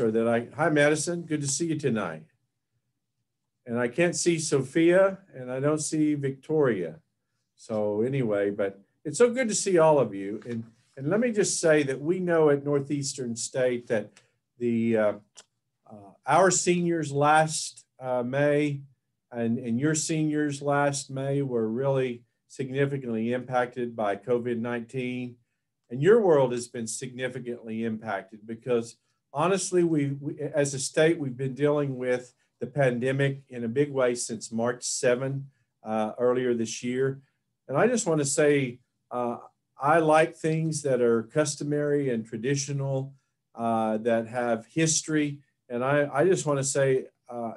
Hi Madison, good to see you tonight. And I can't see Sophia and I don't see Victoria. So anyway, but it's so good to see all of you. And let me just say that we know at Northeastern State that our seniors last May and your seniors last May were really significantly impacted by COVID-19. And your world has been significantly impacted because honestly, we as a state, we've been dealing with the pandemic in a big way since March 7 earlier this year. And I just want to say, I like things that are customary and traditional, that have history. And I just want to say,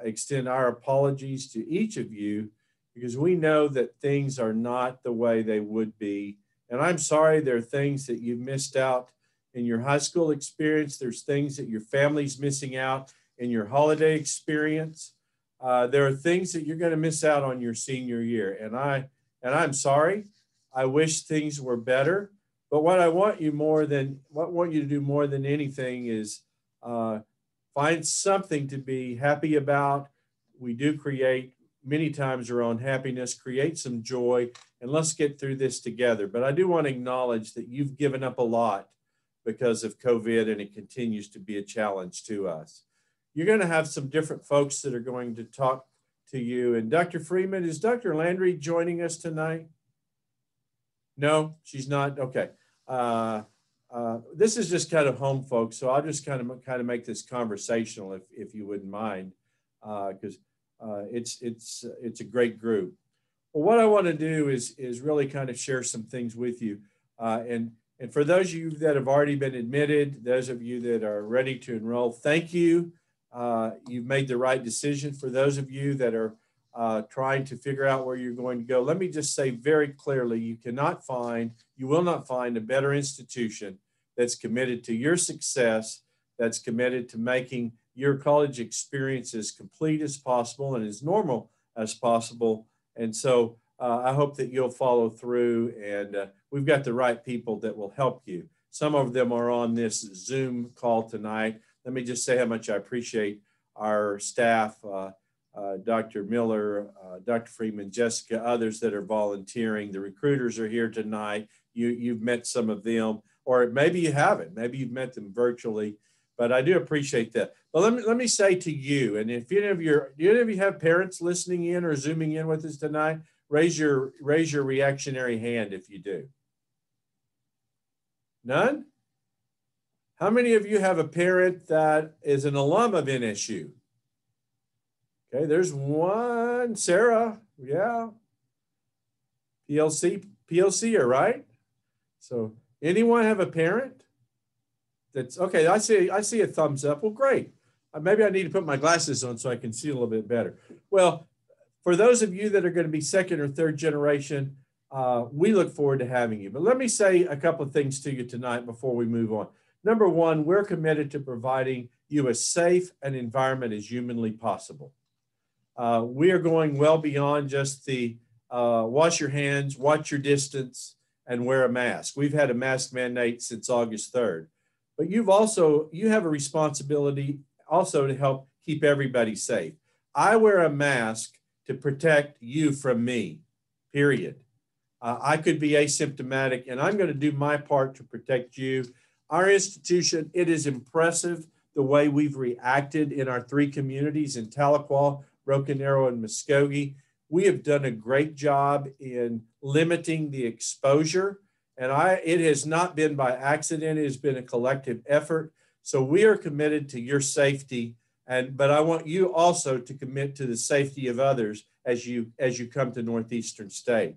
extend our apologies to each of you because we know that things are not the way they would be. And I'm sorry there are things that you've missed out in your high school experience. There's things that your family's missing out in your holiday experience. There are things that you're going to miss out on your senior year. And I'm sorry. I wish things were better. But what I want you to do more than anything is find something to be happy about. We do create many times our own happiness, create some joy, and let's get through this together. But I do want to acknowledge that you've given up a lot because of COVID, and it continues to be a challenge to us. You're going to have some different folks that are going to talk to you. And Dr. Freeman, is Dr. Landry joining us tonight? No, she's not. Okay. This is just kind of home, folks. So I'll just kind of make this conversational, if you wouldn't mind, because it's a great group. Well, what I want to do is really kind of share some things with you, and for those of you that have already been admitted, those of you that are ready to enroll, thank you. You've made the right decision. For those of you that are trying to figure out where you're going to go, let me just say very clearly, you will not find a better institution that's committed to your success, that's committed to making your college experience as complete as possible and as normal as possible. And so I hope that you'll follow through, and we've got the right people that will help you. Some of them are on this Zoom call tonight. Let me just say how much I appreciate our staff, Dr. Miller, Dr. Freeman, Jessica, others that are volunteering. The recruiters are here tonight. You've met some of them, or maybe you haven't. Maybe you've met them virtually, but I do appreciate that. But let me say to you, and if any of you have parents listening in or Zooming in with us tonight, raise your reactionary hand if you do. None? How many of you have a parent that is an alum of NSU? Okay, there's one, Sarah, yeah. PLCer, right? So anyone have a parent that's, okay, I see a thumbs up. Well, great. Maybe I need to put my glasses on so I can see a little bit better. Well, for those of you that are going to be second or third generation, we look forward to having you. But let me say a couple of things to you tonight before we move on. Number one, we're committed to providing you as safe an environment as humanly possible. We are going well beyond just the wash your hands, watch your distance, and wear a mask. We've had a mask mandate since August 3rd. But you have a responsibility also to help keep everybody safe. I wear a mask to protect you from me, period. I could be asymptomatic, and I'm going to do my part to protect you. Our institution, it is impressive the way we've reacted in our three communities in Tahlequah, Broken Arrow, and Muskogee. We have done a great job in limiting the exposure, and it has not been by accident. It has been a collective effort. So we are committed to your safety, but I want you also to commit to the safety of others as you come to Northeastern State.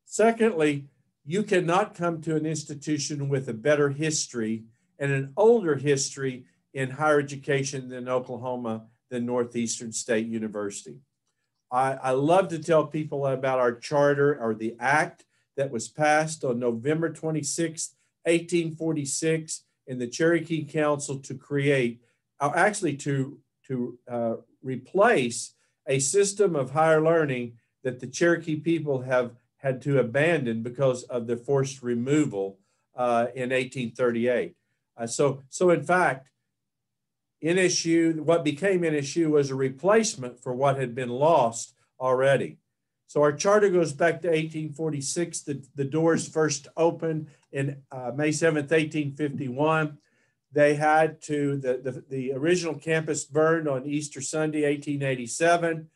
Secondly, you cannot come to an institution with a better history and an older history in higher education than Oklahoma, than Northeastern State University. I love to tell people about our charter, or the act that was passed on November 26, 1846 in the Cherokee Council to create, to replace a system of higher learning that the Cherokee people have had to abandon because of the forced removal in 1838. So in fact, NSU, what became NSU, was a replacement for what had been lost already. So our charter goes back to 1846. The doors first opened in May 7th, 1851. They had to, the original campus burned on Easter Sunday, 1887.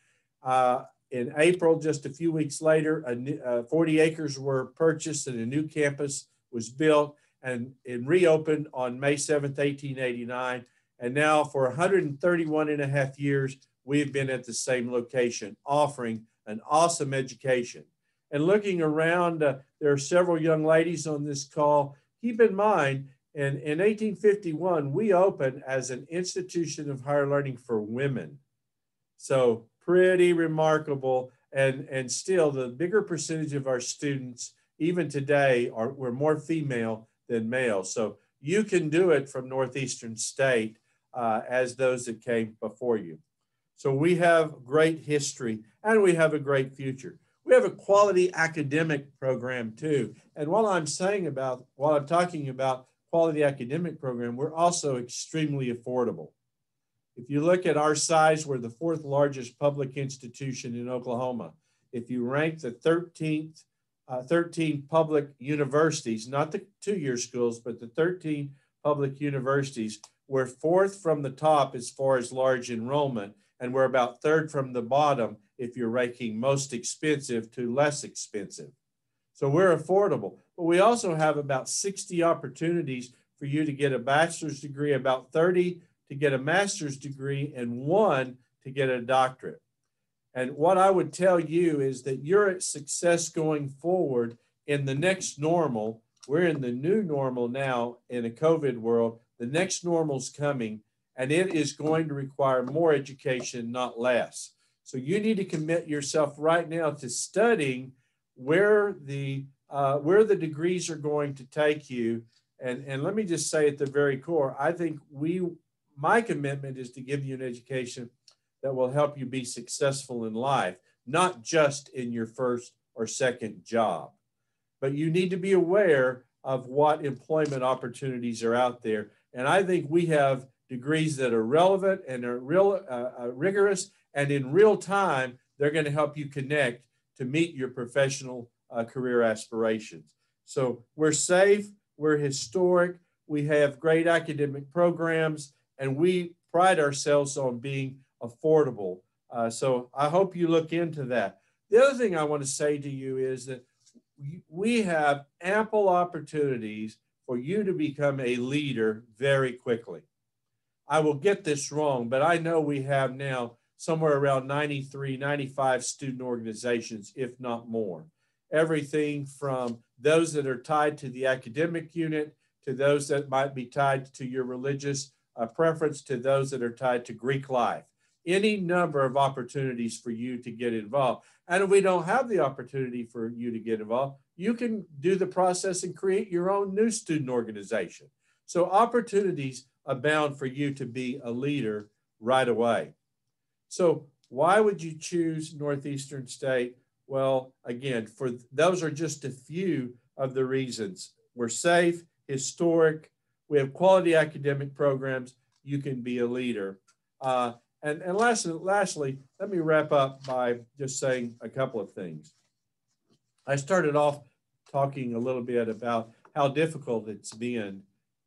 In April, just a few weeks later, 40 acres were purchased and a new campus was built and reopened on May 7th, 1889. And now for 131 and a half years, we've been at the same location, offering an awesome education. And looking around, there are several young ladies on this call. Keep in mind, in 1851, we opened as an institution of higher learning for women. So pretty remarkable. And still, the bigger percentage of our students, even today, we're more female than male. So you can do it from Northeastern State as those that came before you. So we have great history and we have a great future. We have a quality academic program too. And while I'm talking about quality academic program, we're also extremely affordable. If you look at our size, we're the 4th largest public institution in Oklahoma. If you rank the 13 public universities, not the 2-year schools, but the 13 public universities, we're 4th from the top as far as large enrollment, and we're about 3rd from the bottom if you're ranking most expensive to less expensive. So we're affordable, but we also have about 60 opportunities for you to get a bachelor's degree, about 30 to get a master's degree, and 1 to get a doctorate. And what I would tell you is that your success going forward in the next normal, we're in the new normal now in a COVID world, the next normal's coming, and it is going to require more education, not less. So you need to commit yourself right now to studying where the degrees are going to take you. And let me just say at the very core, I think my commitment is to give you an education that will help you be successful in life, not just in your first or second job. But you need to be aware of what employment opportunities are out there. And I think we have degrees that are relevant and are rigorous, and in real time, they're going to help you connect to meet your professional career aspirations. So we're safe, we're historic, we have great academic programs, and we pride ourselves on being affordable. So I hope you look into that. The other thing I want to say to you is that we have ample opportunities for you to become a leader very quickly. I will get this wrong, but I know we have now somewhere around 93, 95 student organizations, if not more. Everything from those that are tied to the academic unit, to those that might be tied to your religious preference, to those that are tied to Greek life. Any number of opportunities for you to get involved. And if we don't have the opportunity for you to get involved, you can do the process and create your own new student organization. So opportunities abound for you to be a leader right away. So why would you choose Northeastern State? Well, again, those are just a few of the reasons. We're safe, historic, we have quality academic programs, you can be a leader. And lastly, let me wrap up by just saying a couple of things. I started off talking a little bit about how difficult it's been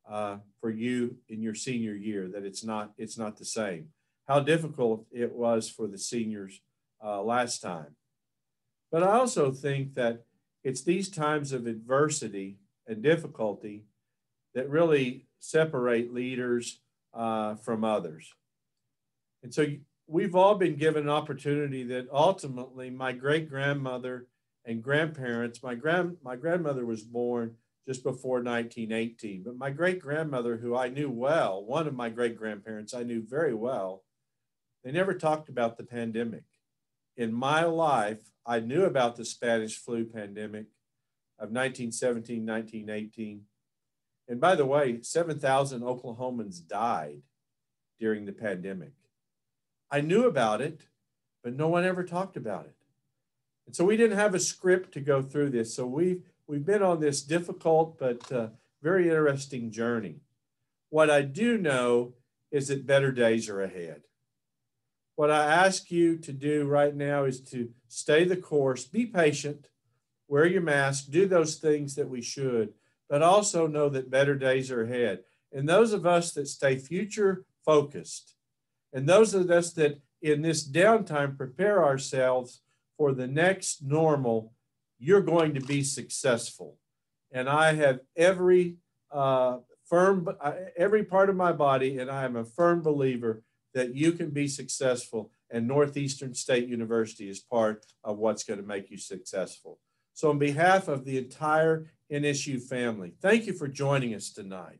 for you in your senior year, that it's not the same. How difficult it was for the seniors last time. But I also think that it's these times of adversity and difficulty that really separate leaders from others. And so we've all been given an opportunity that ultimately my great-grandmother and grandparents, my grandmother was born just before 1918, but my great-grandmother, who I knew well, one of my great-grandparents I knew very well, they never talked about the pandemic. In my life, I knew about the Spanish flu pandemic of 1917, 1918. And by the way, 7,000 Oklahomans died during the pandemic. I knew about it, but no one ever talked about it. And so we didn't have a script to go through this. So we've been on this difficult but very interesting journey. What I do know is that better days are ahead. What I ask you to do right now is to stay the course, be patient, wear your mask, do those things that we should, but also know that better days are ahead. And those of us that stay future focused, and those of us that in this downtime prepare ourselves for the next normal, you're going to be successful. And I have every part of my body, and I am a firm believer that you can be successful, and Northeastern State University is part of what's going to make you successful. So on behalf of the entire NSU family, thank you for joining us tonight.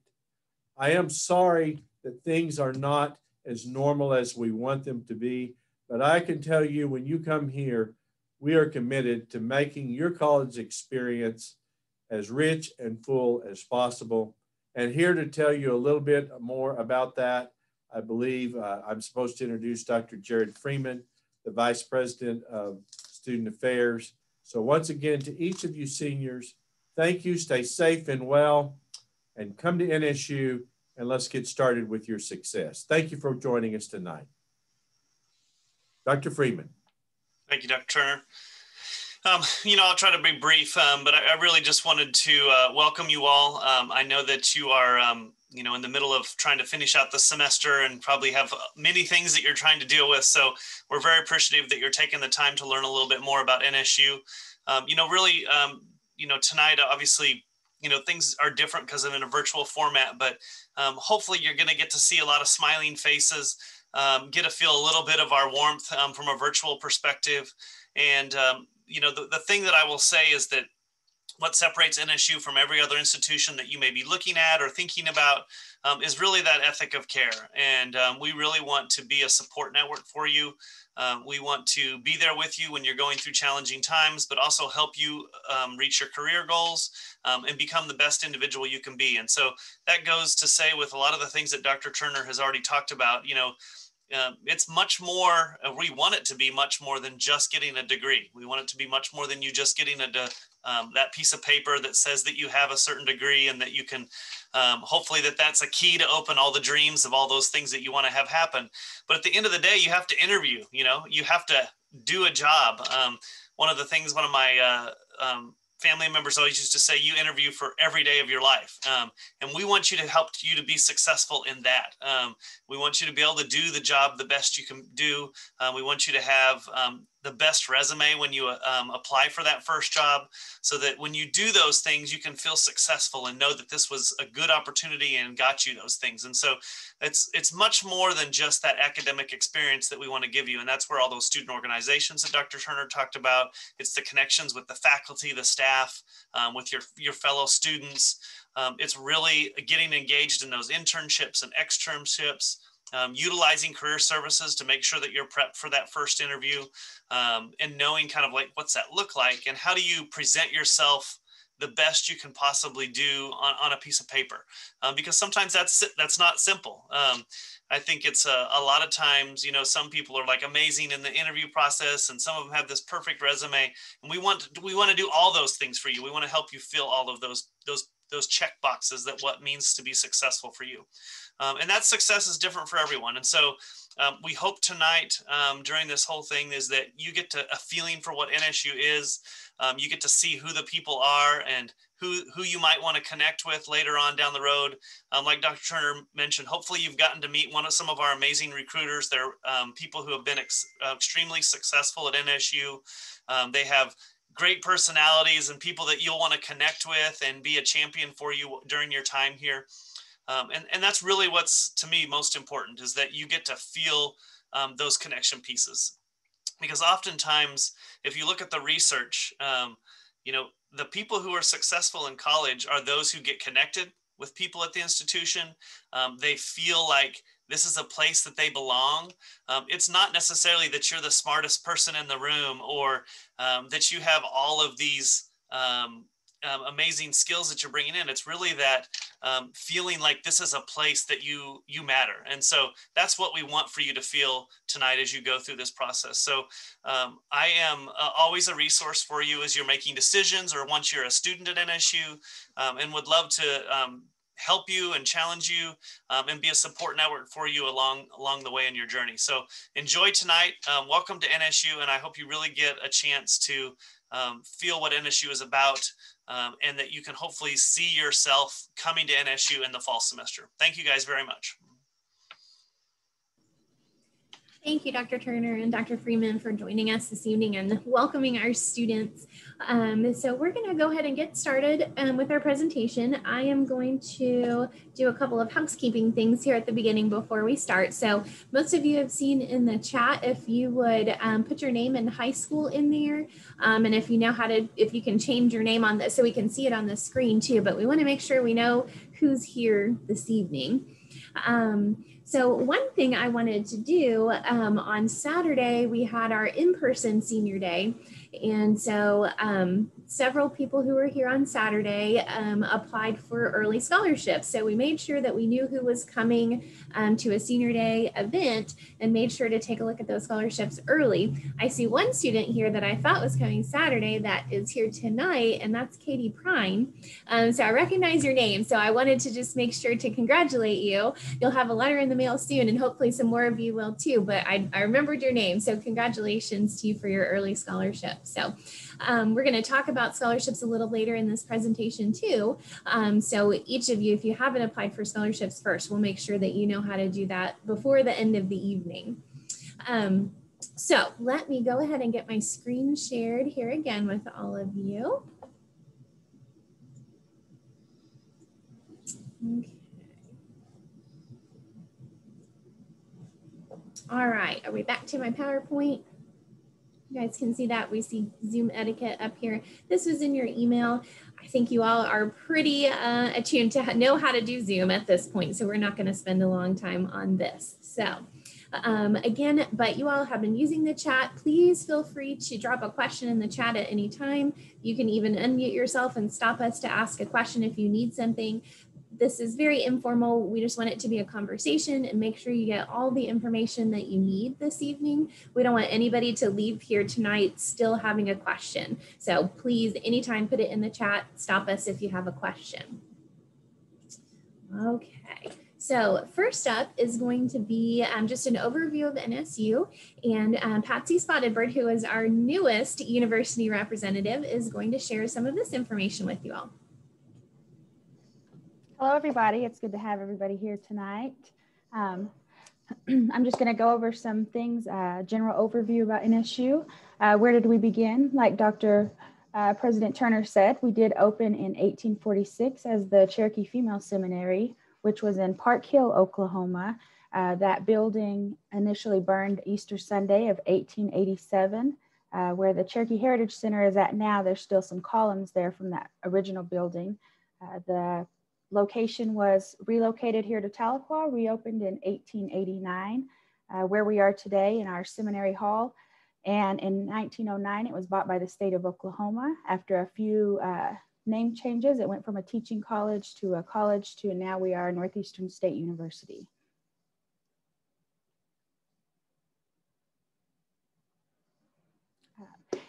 I am sorry that things are not as normal as we want them to be, but I can tell you when you come here, we are committed to making your college experience as rich and full as possible. And here to tell you a little bit more about that, I believe I'm supposed to introduce Dr. Jared Freeman, the Vice President of Student Affairs. So once again, to each of you seniors, thank you, stay safe and well, and come to NSU, and let's get started with your success. Thank you for joining us tonight. Dr. Freeman. Thank you, Dr. Turner. I'll try to be brief, but I really just wanted to welcome you all. I know that you are, in the middle of trying to finish out the semester and probably have many things that you're trying to deal with. So we're very appreciative that you're taking the time to learn a little bit more about NSU. Tonight, obviously, things are different because of in a virtual format, but hopefully you're going to get to see a lot of smiling faces, get to feel a little bit of our warmth from a virtual perspective. And, the thing that I will say is that what separates NSU from every other institution that you may be looking at or thinking about is really that ethic of care. And we really want to be a support network for you. We want to be there with you when you're going through challenging times, but also help you reach your career goals and become the best individual you can be. And so that goes to say with a lot of the things that Dr. Turner has already talked about, it's much more, we want it to be much more than just getting a degree. We want it to be much more than you just getting that piece of paper that says that you have a certain degree and that you can, hopefully that's a key to open all the dreams of all those things that you want to have happen. But at the end of the day, you have to interview, you have to do a job. One of my family members always used to say, you interview for every day of your life. And we want you to help you to be successful in that. We want you to be able to do the job the best you can do. We want you to have the best resume when you apply for that first job, so that when you do those things, you can feel successful and know that this was a good opportunity and got you those things. And so it's much more than just that academic experience that we want to give you. And that's where all those student organizations that Dr. Turner talked about, it's the connections with the faculty, the staff, with your fellow students. It's really getting engaged in those internships and externships, utilizing career services to make sure that you're prepped for that first interview, and knowing kind of like, what's that look like? And how do you present yourself the best you can possibly do on a piece of paper? Because sometimes that's not simple. I think it's a lot of times, some people are like amazing in the interview process, and some of them have this perfect resume, and we want to do all those things for you. We want to help you fill all of those check boxes that what means to be successful for you. And that success is different for everyone. And so we hope tonight during this whole thing is that you get a feeling for what NSU is. You get to see who the people are and who you might want to connect with later on down the road. Like Dr. Turner mentioned, hopefully you've gotten to meet some of our amazing recruiters. They're people who have been extremely successful at NSU. They have great personalities and people that you'll want to connect with and be a champion for you during your time here. And that's really what's, to me, most important, is that you get to feel those connection pieces. Because oftentimes, if you look at the research, the people who are successful in college are those who get connected with people at the institution. They feel like this is a place that they belong. It's not necessarily that you're the smartest person in the room, or that you have all of these amazing skills that you're bringing in. It's really that feeling like this is a place that you matter. And so that's what we want for you to feel tonight as you go through this process. So I am always a resource for you as you're making decisions or once you're a student at NSU, and would love to help you and challenge you and be a support network for you along the way in your journey. So enjoy tonight. Welcome to NSU, and I hope you really get a chance to feel what NSU is about, and that you can hopefully see yourself coming to NSU in the fall semester. Thank you guys very much. Thank you, Dr. Turner and Dr. Freeman, for joining us this evening and welcoming our students. So we're going to go ahead and get started with our presentation. I am going to do a couple of housekeeping things here at the beginning before we start. So most of you have seen in the chat, if you would put your name and high school in there, and if you know how to, if you can change your name on this so we can see it on the screen too, but we want to make sure we know who's here this evening. So one thing I wanted to do, on Saturday, we had our in-person senior day. And so several people who were here on Saturday applied for early scholarships. So we made sure that we knew who was coming to a senior day event and made sure to take a look at those scholarships early. I see one student here that I thought was coming Saturday that is here tonight, and that's Katie Prine. So I recognize your name. So I wanted to just make sure to congratulate you. You'll have a letter in the mail soon, and hopefully some more of you will too, but I remembered your name. So congratulations to you for your early scholarship. So we're going to talk about scholarships a little later in this presentation too. So each of you, if you haven't applied for scholarships first, we'll make sure that you know how to do that before the end of the evening. So let me go ahead and get my screen shared here again with all of you. Okay. All right, are we back to my PowerPoint? You guys can see that. We see Zoom etiquette up here. This was in your email. I think you all are pretty attuned to know how to do Zoom at this point, so we're not going to spend a long time on this. So again, but you all have been using the chat. Please feel free to drop a question in the chat at any time. You can even unmute yourself and stop us to ask a question if you need something. This is very informal. We just want it to be a conversation and make sure you get all the information that you need this evening. We don't want anybody to leave here tonight still having a question. So please, anytime, put it in the chat. Stop us if you have a question. Okay. So first up is going to be just an overview of NSU, and Patsy Spottedbird, who is our newest university representative, is going to share some of this information with you all. Hello, everybody. It's good to have everybody here tonight. I'm just going to go over some things, general overview about NSU. Where did we begin? Like Dr. President Turner said, we did open in 1846 as the Cherokee Female Seminary, which was in Park Hill, Oklahoma. That building initially burned Easter Sunday of 1887. Where the Cherokee Heritage Center is at now, there's still some columns there from that original building. The location was relocated here to Tahlequah, reopened in 1889, where we are today in our seminary hall. And in 1909, it was bought by the state of Oklahoma. After a few name changes, it went from a teaching college to a college to now we are Northeastern State University.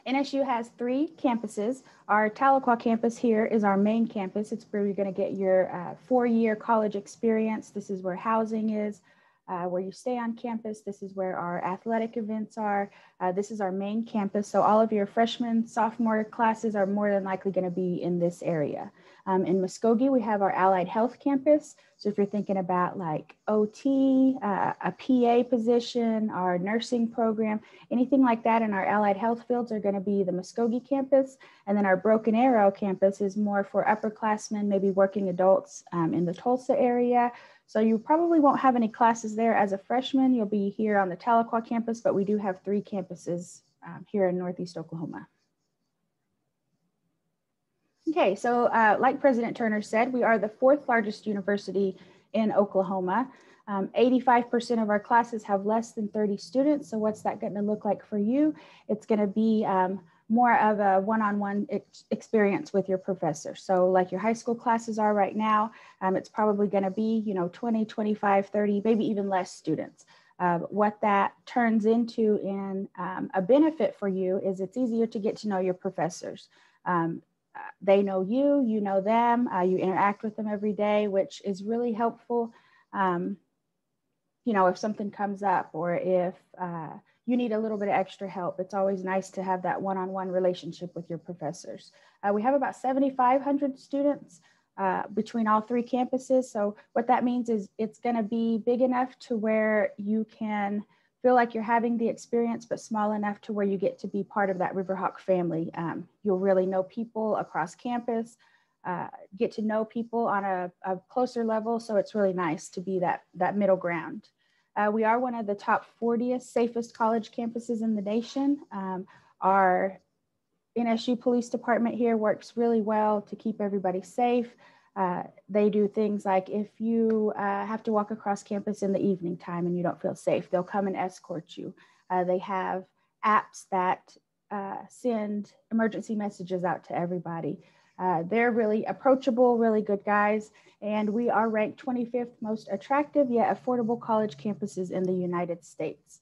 NSU has 3 campuses. Our Tahlequah campus here is our main campus. It's where you're going to get your 4-year college experience. This is where housing is, where you stay on campus. This is where our athletic events are. This is our main campus. So all of your freshman, sophomore classes are more than likely going to be in this area. In Muskogee, we have our allied health campus. So if you're thinking about like OT, a PA position, our nursing program, anything like that in our allied health fields are going to be the Muskogee campus. And then our Broken Arrow campus is more for upperclassmen, maybe working adults in the Tulsa area. So you probably won't have any classes there as a freshman. You'll be here on the Tahlequah campus, but we do have 3 campuses here in Northeast Oklahoma. Okay, so like President Turner said, we are the 4th largest university in Oklahoma. 85% of our classes have less than 30 students. So what's that going to look like for you? It's going to be more of a one-on-one experience with your professor. So like your high school classes are right now, it's probably going to be, 20, 25, 30, maybe even less students. What that turns into in a benefit for you is it's easier to get to know your professors. they know you, you know them, you interact with them every day, which is really helpful. You know, if something comes up or if you need a little bit of extra help, it's always nice to have that one-on-one relationship with your professors. We have about 7,500 students between all three campuses. So what that means is it's going to be big enough to where you can feel like you're having the experience, but small enough to where you get to be part of that Riverhawk family. You'll really know people across campus, get to know people on a closer level. So it's really nice to be that middle ground. We are one of the top 40th safest college campuses in the nation. Our NSU Police Department here works really well to keep everybody safe. They do things like if you have to walk across campus in the evening time and you don't feel safe, they'll come and escort you. They have apps that send emergency messages out to everybody. They're really approachable, really good guys, and we are ranked 25th most attractive yet affordable college campuses in the United States.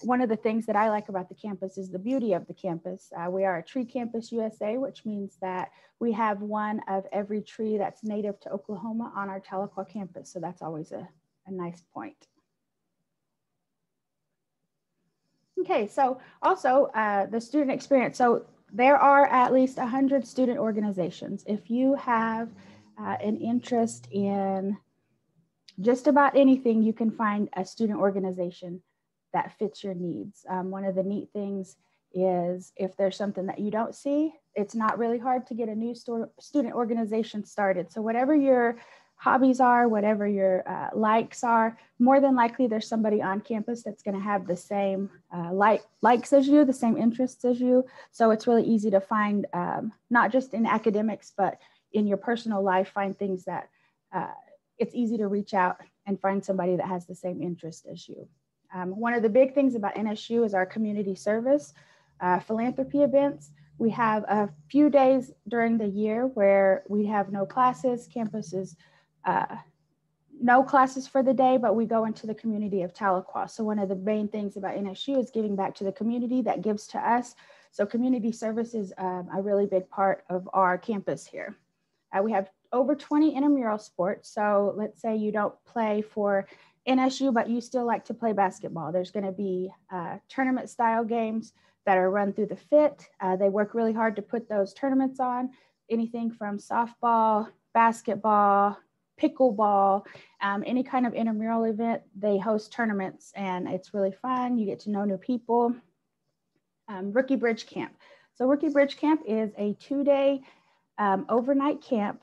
One of the things that I like about the campus is the beauty of the campus. We are a tree campus USA, which means that we have one of every tree that's native to Oklahoma on our Tahlequah campus. So that's always a nice point. Okay, so also the student experience. So there are at least 100 student organizations. If you have an interest in just about anything, you can find a student organization that fits your needs. One of the neat things is if there's something that you don't see, it's not really hard to get a new student organization started. So whatever your hobbies are, whatever your likes are, more than likely there's somebody on campus that's going to have the same likes as you, the same interests as you. So it's really easy to find, not just in academics, but in your personal life, find things that it's easy to reach out and find somebody that has the same interest as you. One of the big things about NSU is our community service, philanthropy events. We have a few days during the year where we have no classes. Campus is no classes for the day, but we go into the community of Tahlequah. So one of the main things about NSU is giving back to the community that gives to us. So community service is a really big part of our campus here. We have over 20 intramural sports. So let's say you don't play for NSU, but you still like to play basketball. There's going to be tournament style games that are run through the FIT. They work really hard to put those tournaments on, anything from softball, basketball, pickleball, any kind of intramural event. They host tournaments and it's really fun. You get to know new people. Rookie Bridge Camp. So Rookie Bridge Camp is a 2-day overnight camp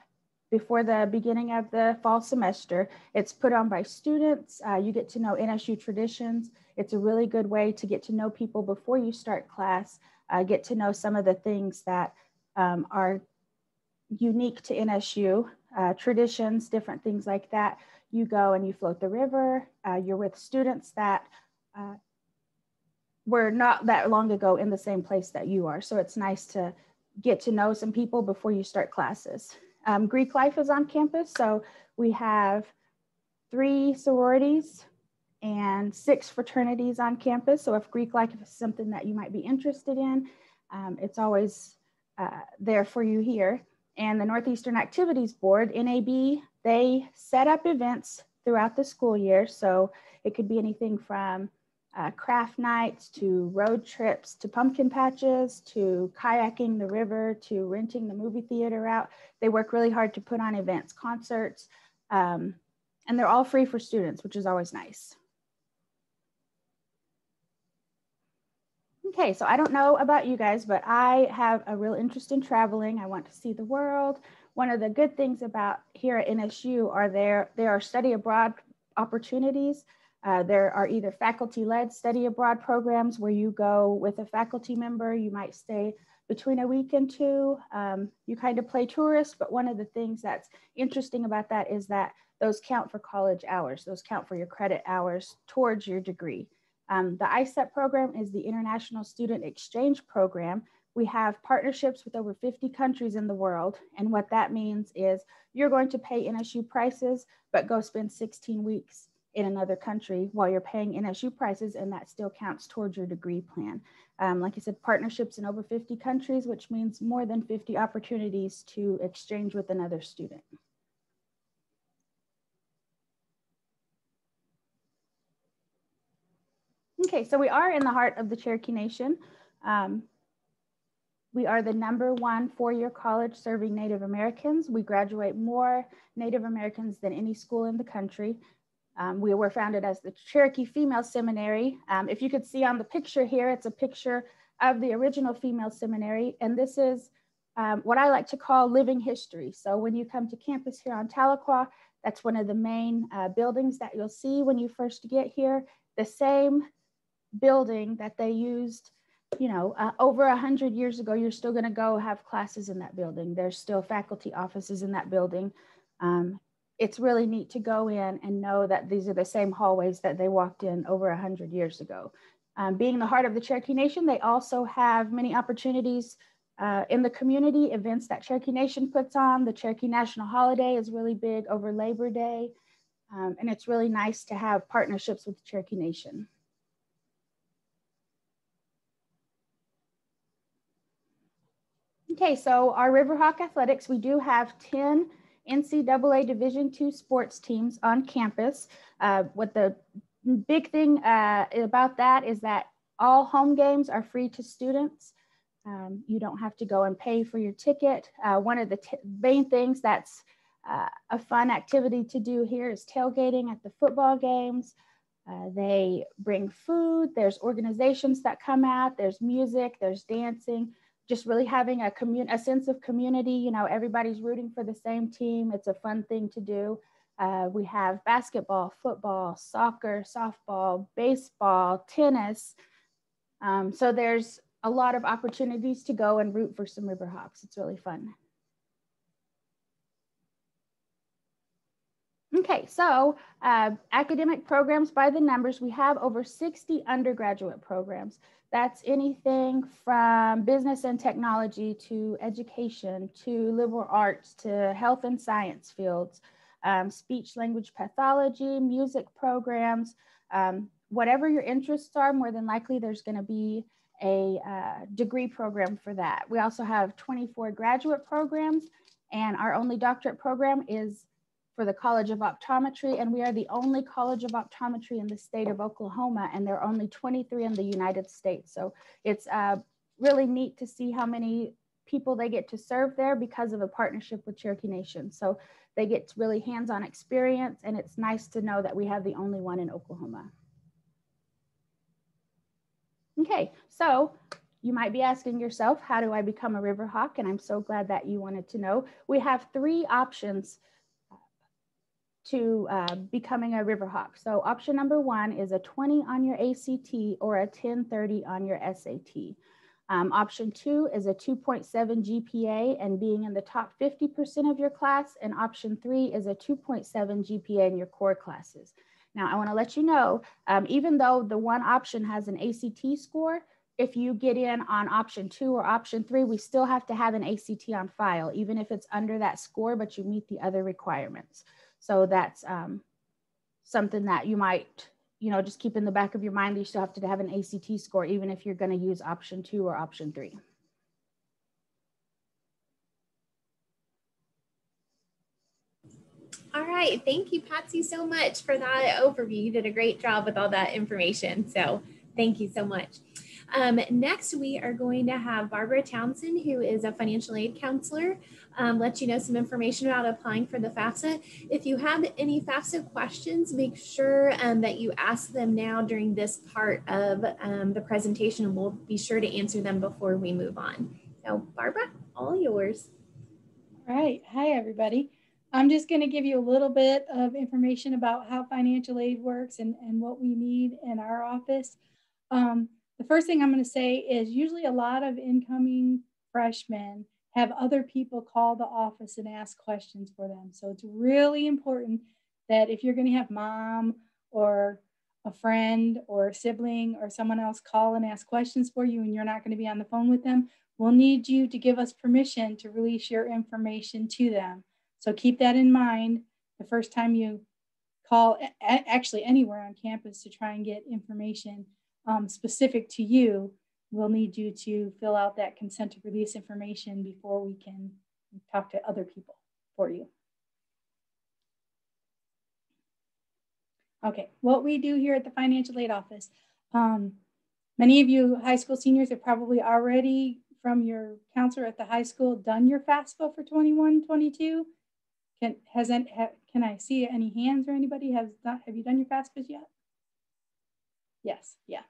before the beginning of the fall semester. It's put on by students. You get to know NSU traditions. It's a really good way to get to know people before you start class, get to know some of the things that are unique to NSU, traditions, different things like that. You go and you float the river. You're with students that were not that long ago in the same place that you are. So it's nice to get to know some people before you start classes. Greek life is on campus. So we have 3 sororities and 6 fraternities on campus. So if Greek life is something that you might be interested in, it's always there for you here. And the Northeastern Activities Board, NAB, they set up events throughout the school year. So it could be anything from craft nights to road trips to pumpkin patches to kayaking the river to renting the movie theater out. They work really hard to put on events, concerts, and they're all free for students, which is always nice. Okay, so I don't know about you guys, but I have a real interest in traveling. I want to see the world. One of the good things about here at NSU are there are study abroad opportunities. There are either faculty-led study abroad programs where you go with a faculty member. You might stay between a week and 2. You kind of play tourist, but one of the things that's interesting about that is that those count for college hours. Those count for your credit hours towards your degree. The ISEP program is the International Student Exchange Program. We have partnerships with over 50 countries in the world. And what that means is you're going to pay NSU prices, but go spend 16 weeks in another country while you're paying NSU prices, and that still counts towards your degree plan. Like I said, partnerships in over 50 countries, which means more than 50 opportunities to exchange with another student. Okay, so we are in the heart of the Cherokee Nation. We are the #1 four-year college serving Native Americans. We graduate more Native Americans than any school in the country. We were founded as the Cherokee Female Seminary. If you could see on the picture here, it's a picture of the original female seminary. And this is what I like to call living history. So when you come to campus here on Tahlequah, that's one of the main buildings that you'll see when you first get here. The same building that they used, you know, over 100 years ago. You're still going to go have classes in that building. There's still faculty offices in that building. It's really neat to go in and know that these are the same hallways that they walked in over 100 years ago. Being the heart of the Cherokee Nation, they also have many opportunities in the community, events that Cherokee Nation puts on. The Cherokee National Holiday is really big over Labor Day. And it's really nice to have partnerships with the Cherokee Nation. Okay, so our Riverhawk Athletics, we do have 10 NCAA Division II sports teams on campus. What the big thing about that is that all home games are free to students. You don't have to go and pay for your ticket. One of the main things that's a fun activity to do here is tailgating at the football games. They bring food, there's organizations that come out, there's music, there's dancing. Just really having a sense of community. You know, everybody's rooting for the same team. It's a fun thing to do. We have basketball, football, soccer, softball, baseball, tennis. So there's a lot of opportunities to go and root for some Riverhawks. It's really fun. Okay, so academic programs by the numbers, we have over 60 undergraduate programs. That's anything from business and technology to education, to liberal arts, to health and science fields, speech language pathology, music programs, whatever your interests are, more than likely there's going to be a degree program for that. We also have 24 graduate programs, and our only doctorate program is for the College of Optometry, and we are the only College of Optometry in the state of Oklahoma, and there are only 23 in the United States. So it's really neat to see how many people they get to serve there because of a partnership with Cherokee Nation. So they get really hands-on experience, and it's nice to know that we have the only one in Oklahoma. Okay, so you might be asking yourself, how do I become a Riverhawk? And I'm so glad that you wanted to know. We have 3 options to becoming a Riverhawk. So option number 1 is a 20 on your ACT or a 1030 on your SAT. Option 2 is a 2.7 GPA and being in the top 50% of your class. And option 3 is a 2.7 GPA in your core classes. Now, I want to let you know, even though the one option has an ACT score, if you get in on option 2 or option 3, we still have to have an ACT on file, even if it's under that score, but you meet the other requirements. So that's something that you might, you know, just keep in the back of your mind. You still have to have an ACT score, even if you're going to use option 2 or option 3. All right, thank you, Patsy, so much for that overview. You did a great job with all that information. So thank you so much. Next, we are going to have Barbara Townsend, who is a financial aid counselor, let you know some information about applying for the FAFSA. If you have any FAFSA questions, make sure that you ask them now during this part of the presentation, and we'll be sure to answer them before we move on. So Barbara, all yours. All right, hi everybody. I'm just going to give you a little bit of information about how financial aid works and what we need in our office. The first thing I'm going to say is usually a lot of incoming freshmen have other people call the office and ask questions for them. So it's really important that if you're going to have mom or a friend or a sibling or someone else call and ask questions for you and you're not going to be on the phone with them, we'll need you to give us permission to release your information to them. So keep that in mind the first time you call actually anywhere on campus to try and get information specific to you, we'll need you to fill out that consent to release information before we can talk to other people for you. Okay, what we do here at the financial aid office, many of you high school seniors have probably already, from your counselor at the high school, done your FAFSA for 21-22. Can I see any hands or anybody have you done your FAFSA yet? Yes, yeah.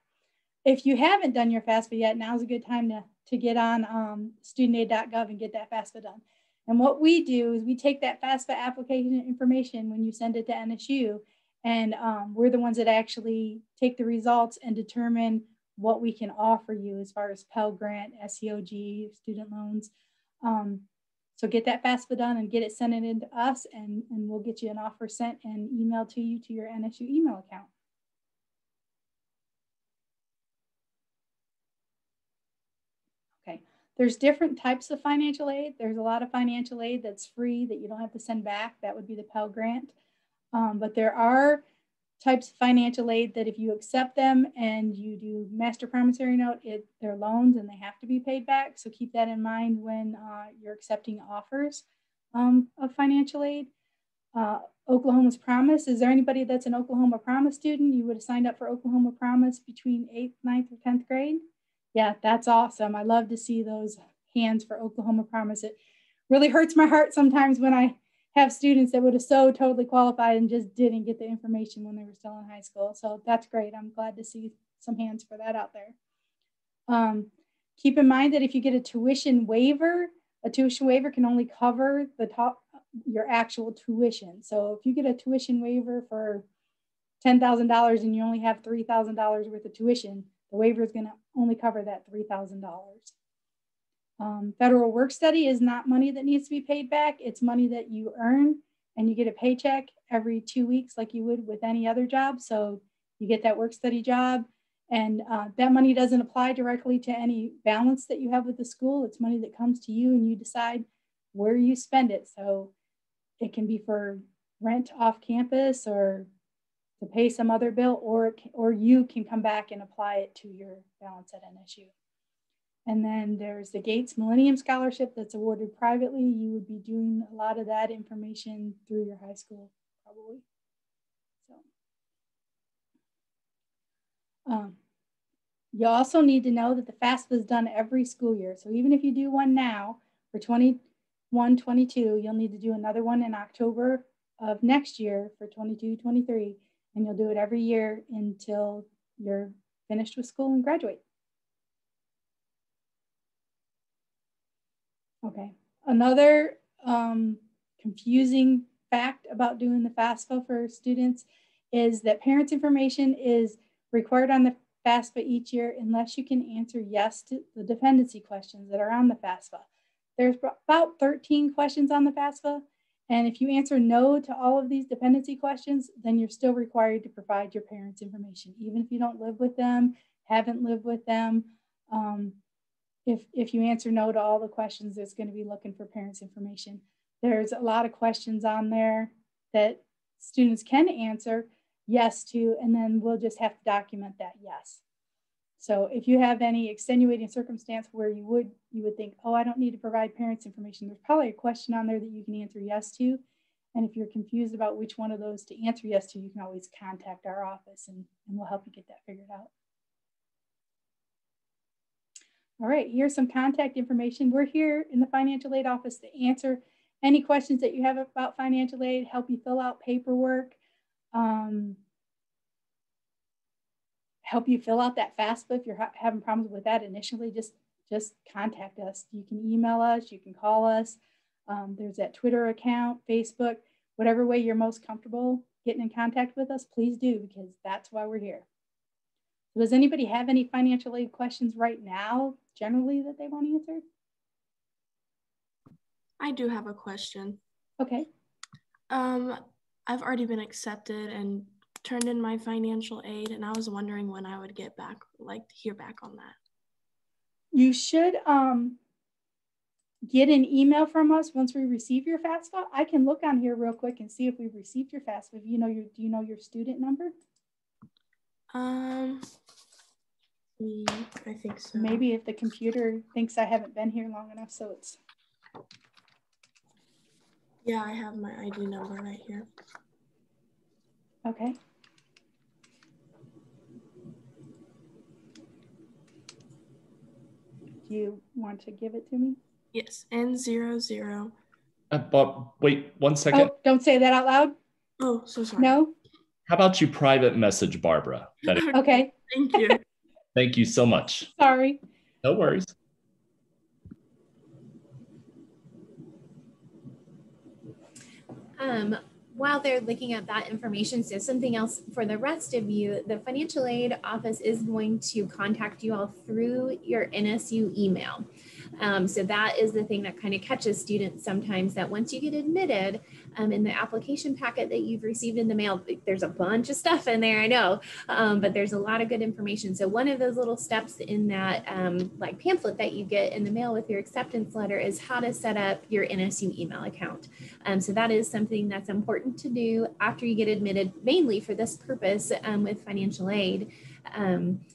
If you haven't done your FAFSA yet, now's a good time to get on studentaid.gov and get that FAFSA done. And what we do is we take that FAFSA application information when you send it to NSU, and we're the ones that actually take the results and determine what we can offer you as far as Pell Grant, SEOG, student loans. So get that FAFSA done and get it sent in to us, and we'll get you an offer sent and emailed to you to your NSU email account. Okay, there's different types of financial aid. There's a lot of financial aid that's free that you don't have to send back. That would be the Pell Grant. But there are types of financial aid that if you accept them and you do master promissory note, they're loans and they have to be paid back. So keep that in mind when you're accepting offers of financial aid. Oklahoma's Promise. Is there anybody that's an Oklahoma Promise student? You would have signed up for Oklahoma Promise between 8th, 9th, or 10th grade? Yeah, that's awesome. I love to see those hands for Oklahoma Promise. It really hurts my heart sometimes when I have students that would have so totally qualified and just didn't get the information when they were still in high school. So that's great. I'm glad to see some hands for that out there. Keep in mind that if you get a tuition waiver can only cover your actual tuition. So if you get a tuition waiver for $10,000 and you only have $3,000 worth of tuition, the waiver is going to only cover that $3,000. Federal work study is not money that needs to be paid back. It's money that you earn, and you get a paycheck every 2 weeks like you would with any other job. So you get that work study job, and that money doesn't apply directly to any balance that you have with the school. It's money that comes to you and you decide where you spend it. So it can be for rent off campus or to pay some other bill, or you can come back and apply it to your balance at NSU. And then there's the Gates Millennium Scholarship that's awarded privately. You would be doing a lot of that information through your high school, probably. So, you also need to know that the FAFSA is done every school year. So even if you do one now for 21-22, you'll need to do another one in October of next year for 22-23, and you'll do it every year until you're finished with school and graduate. Okay, another confusing fact about doing the FAFSA for students is that parents' information is required on the FAFSA each year unless you can answer yes to the dependency questions that are on the FAFSA. There's about 13 questions on the FAFSA, and if you answer no to all of these dependency questions, then you're still required to provide your parents' information, even if you don't live with them, haven't lived with them. If you answer no to all the questions, it's going to be looking for parents' information. There's a lot of questions on there that students can answer yes to, and then we'll just have to document that yes. So if you have any extenuating circumstance where you would think, oh, I don't need to provide parents' information, there's probably a question on there that you can answer yes to. And if you're confused about which one of those to answer yes to, you can always contact our office and we'll help you get that figured out. All right, here's some contact information. We're here in the financial aid office to answer any questions that you have about financial aid, help you fill out paperwork, help you fill out that FAFSA if you're having problems with that initially. Just contact us. You can email us, you can call us. There's that Twitter account, Facebook, whatever way you're most comfortable getting in contact with us, please do, because that's why we're here. Does anybody have any financial aid questions right now, generally, that they want answered? I do have a question. Okay. I've already been accepted and turned in my financial aid, and I was wondering when I would get back, hear back on that. You should get an email from us once we receive your FAFSA? I can look on here real quick and see if we've received your FAFSA. Do you know your student number? I think so. Maybe if the computer thinks I haven't been here long enough, so it's. Yeah, I have my ID number right here. Okay. Do you want to give it to me? Yes, N00. But wait 1 second. Oh, don't say that out loud. Oh, so sorry. No? How about you private message Barbara? Okay. Thank you. Thank you so much. Sorry. No worries. While they're looking at that information, so something else for the rest of you, the financial aid office is going to contact you all through your NSU email. So that is the thing that kind of catches students sometimes, that once you get admitted, in the application packet that you've received in the mail, there's a bunch of stuff in there, I know, but there's a lot of good information. So one of those little steps in that like pamphlet that you get in the mail with your acceptance letter is how to set up your NSU email account. So that is something that's important to do after you get admitted, mainly for this purpose with financial aid.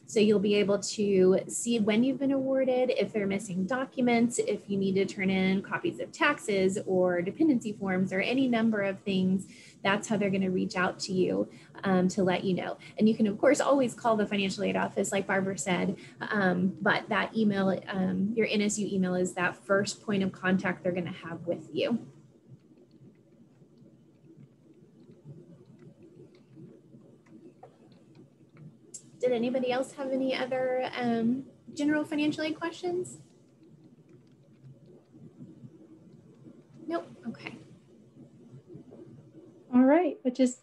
So you'll be able to see when you've been awarded, if they're missing documents, if you need to turn in copies of taxes or dependency forms or any number of things. That's how they're going to reach out to you to let you know. And you can, of course, always call the financial aid office, like Barbara said, but that email, your NSU email, is that first point of contact they're going to have with you. Did anybody else have any other general financial aid questions? Nope. Okay. All right, but just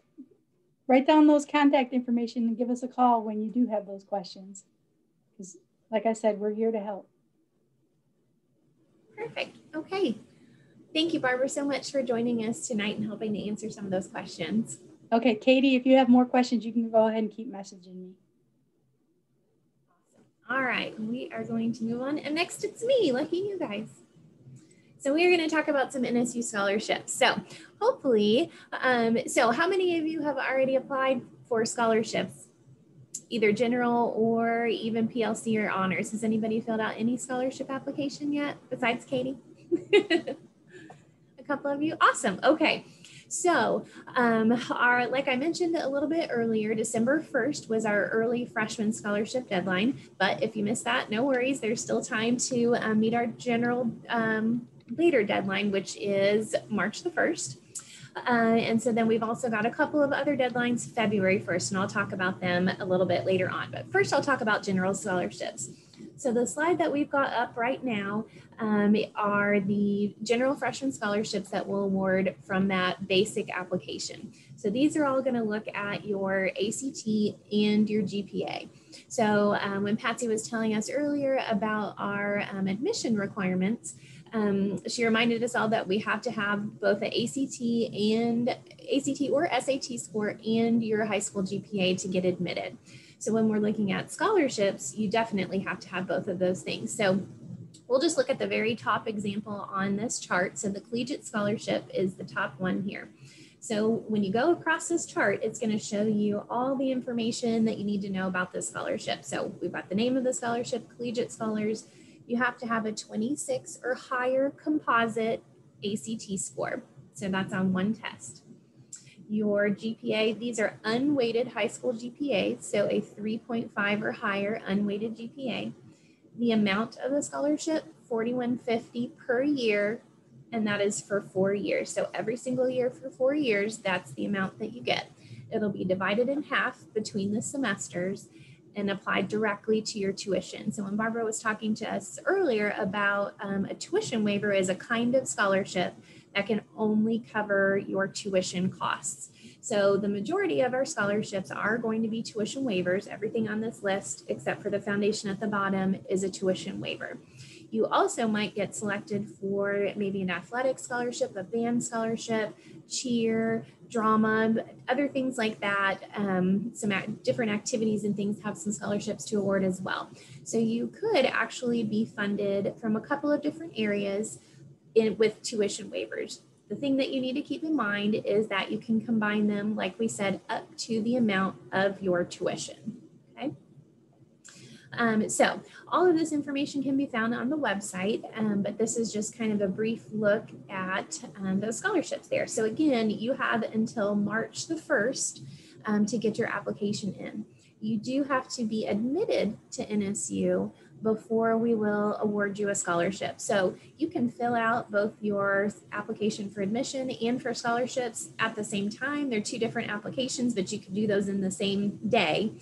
write down those contact information and give us a call when you do have those questions. Because like I said, we're here to help. Perfect. Okay. Thank you, Barbara, so much for joining us tonight and helping to answer some of those questions. Okay, Katie, if you have more questions, you can go ahead and keep messaging me. All right, we are going to move on. And next it's me, lucky you guys. So we are going to talk about some NSU scholarships. So hopefully, so how many of you have already applied for scholarships, either general or even PLC or honors? Has anybody filled out any scholarship application yet besides Katie? A couple of you, awesome. Okay. So like I mentioned a little bit earlier, December 1st was our early freshman scholarship deadline. But if you missed that, no worries. There's still time to meet our general later deadline, which is March the 1st. And so then we've also got a couple of other deadlines, February 1st, and I'll talk about them a little bit later on. But first, I'll talk about general scholarships. So the slide that we've got up right now are the general freshman scholarships that we'll award from that basic application. So these are all going to look at your ACT and your GPA. So when Patsy was telling us earlier about our admission requirements, she reminded us all that we have to have both an ACT or SAT score and your high school GPA to get admitted. So when we're looking at scholarships, you definitely have to have both of those things. So we'll just look at the very top example on this chart. So the collegiate scholarship is the top one here. So when you go across this chart, it's going to show you all the information that you need to know about this scholarship. So we've got the name of the scholarship, collegiate scholars. You have to have a 26 or higher composite ACT score. So that's on one test. Your GPA, these are unweighted high school GPA, so a 3.5 or higher unweighted GPA. The amount of the scholarship, $4,150 per year, and that is for 4 years. So every single year for 4 years, that's the amount that you get. It'll be divided in half between the semesters and applied directly to your tuition. So when Barbara was talking to us earlier about a tuition waiver is a kind of scholarship that can only cover your tuition costs. So the majority of our scholarships are going to be tuition waivers. Everything on this list, except for the foundation at the bottom, is a tuition waiver. You also might get selected for maybe an athletic scholarship, a band scholarship, cheer, drama, other things like that. Some different activities and things have some scholarships to award as well. So you could actually be funded from a couple of different areas. with tuition waivers. The thing that you need to keep in mind is that you can combine them, like we said, up to the amount of your tuition, okay? So all of this information can be found on the website, but this is just kind of a brief look at those scholarships there. So again, you have until March the 1st to get your application in. You do have to be admitted to NSU before we will award you a scholarship. So you can fill out both your application for admission and for scholarships at the same time. They're two different applications, but you can do those in the same day.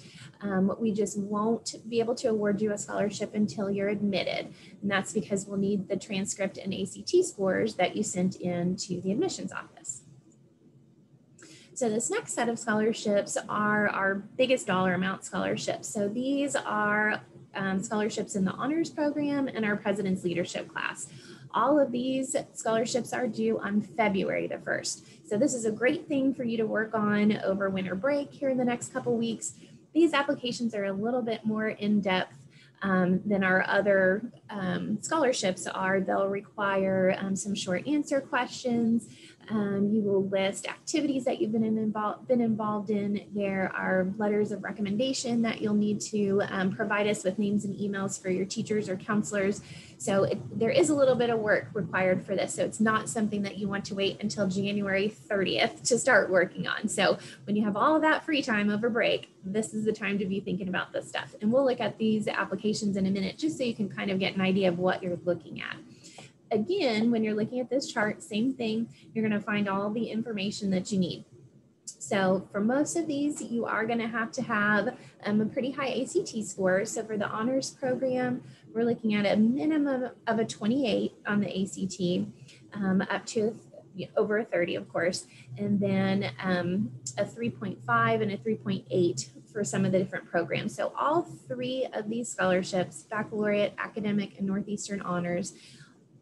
We just won't be able to award you a scholarship until you're admitted. And that's because we'll need the transcript and ACT scores that you sent in to the admissions office. So this next set of scholarships are our biggest dollar amount scholarships. So these are scholarships in the honors program and our president's leadership class. All of these scholarships are due on February the 1st. So this is a great thing for you to work on over winter break here in the next couple weeks. These applications are a little bit more in-depth than our other scholarships are. They'll require some short answer questions. You will list activities that you've been involved in. There are letters of recommendation that you'll need to provide us with names and emails for your teachers or counselors. So there is a little bit of work required for this. So it's not something that you want to wait until January 30th to start working on. So when you have all of that free time over break, this is the time to be thinking about this stuff. And we'll look at these applications in a minute, just so you can kind of get an idea of what you're looking at. Again, when you're looking at this chart, same thing, you're going to find all the information that you need. So for most of these, you are going to have a pretty high ACT score. So for the honors program, we're looking at a minimum of a 28 on the ACT, up to over a 30, of course, and then a 3.5 and a 3.8 for some of the different programs. So all three of these scholarships, baccalaureate, academic, and Northeastern honors,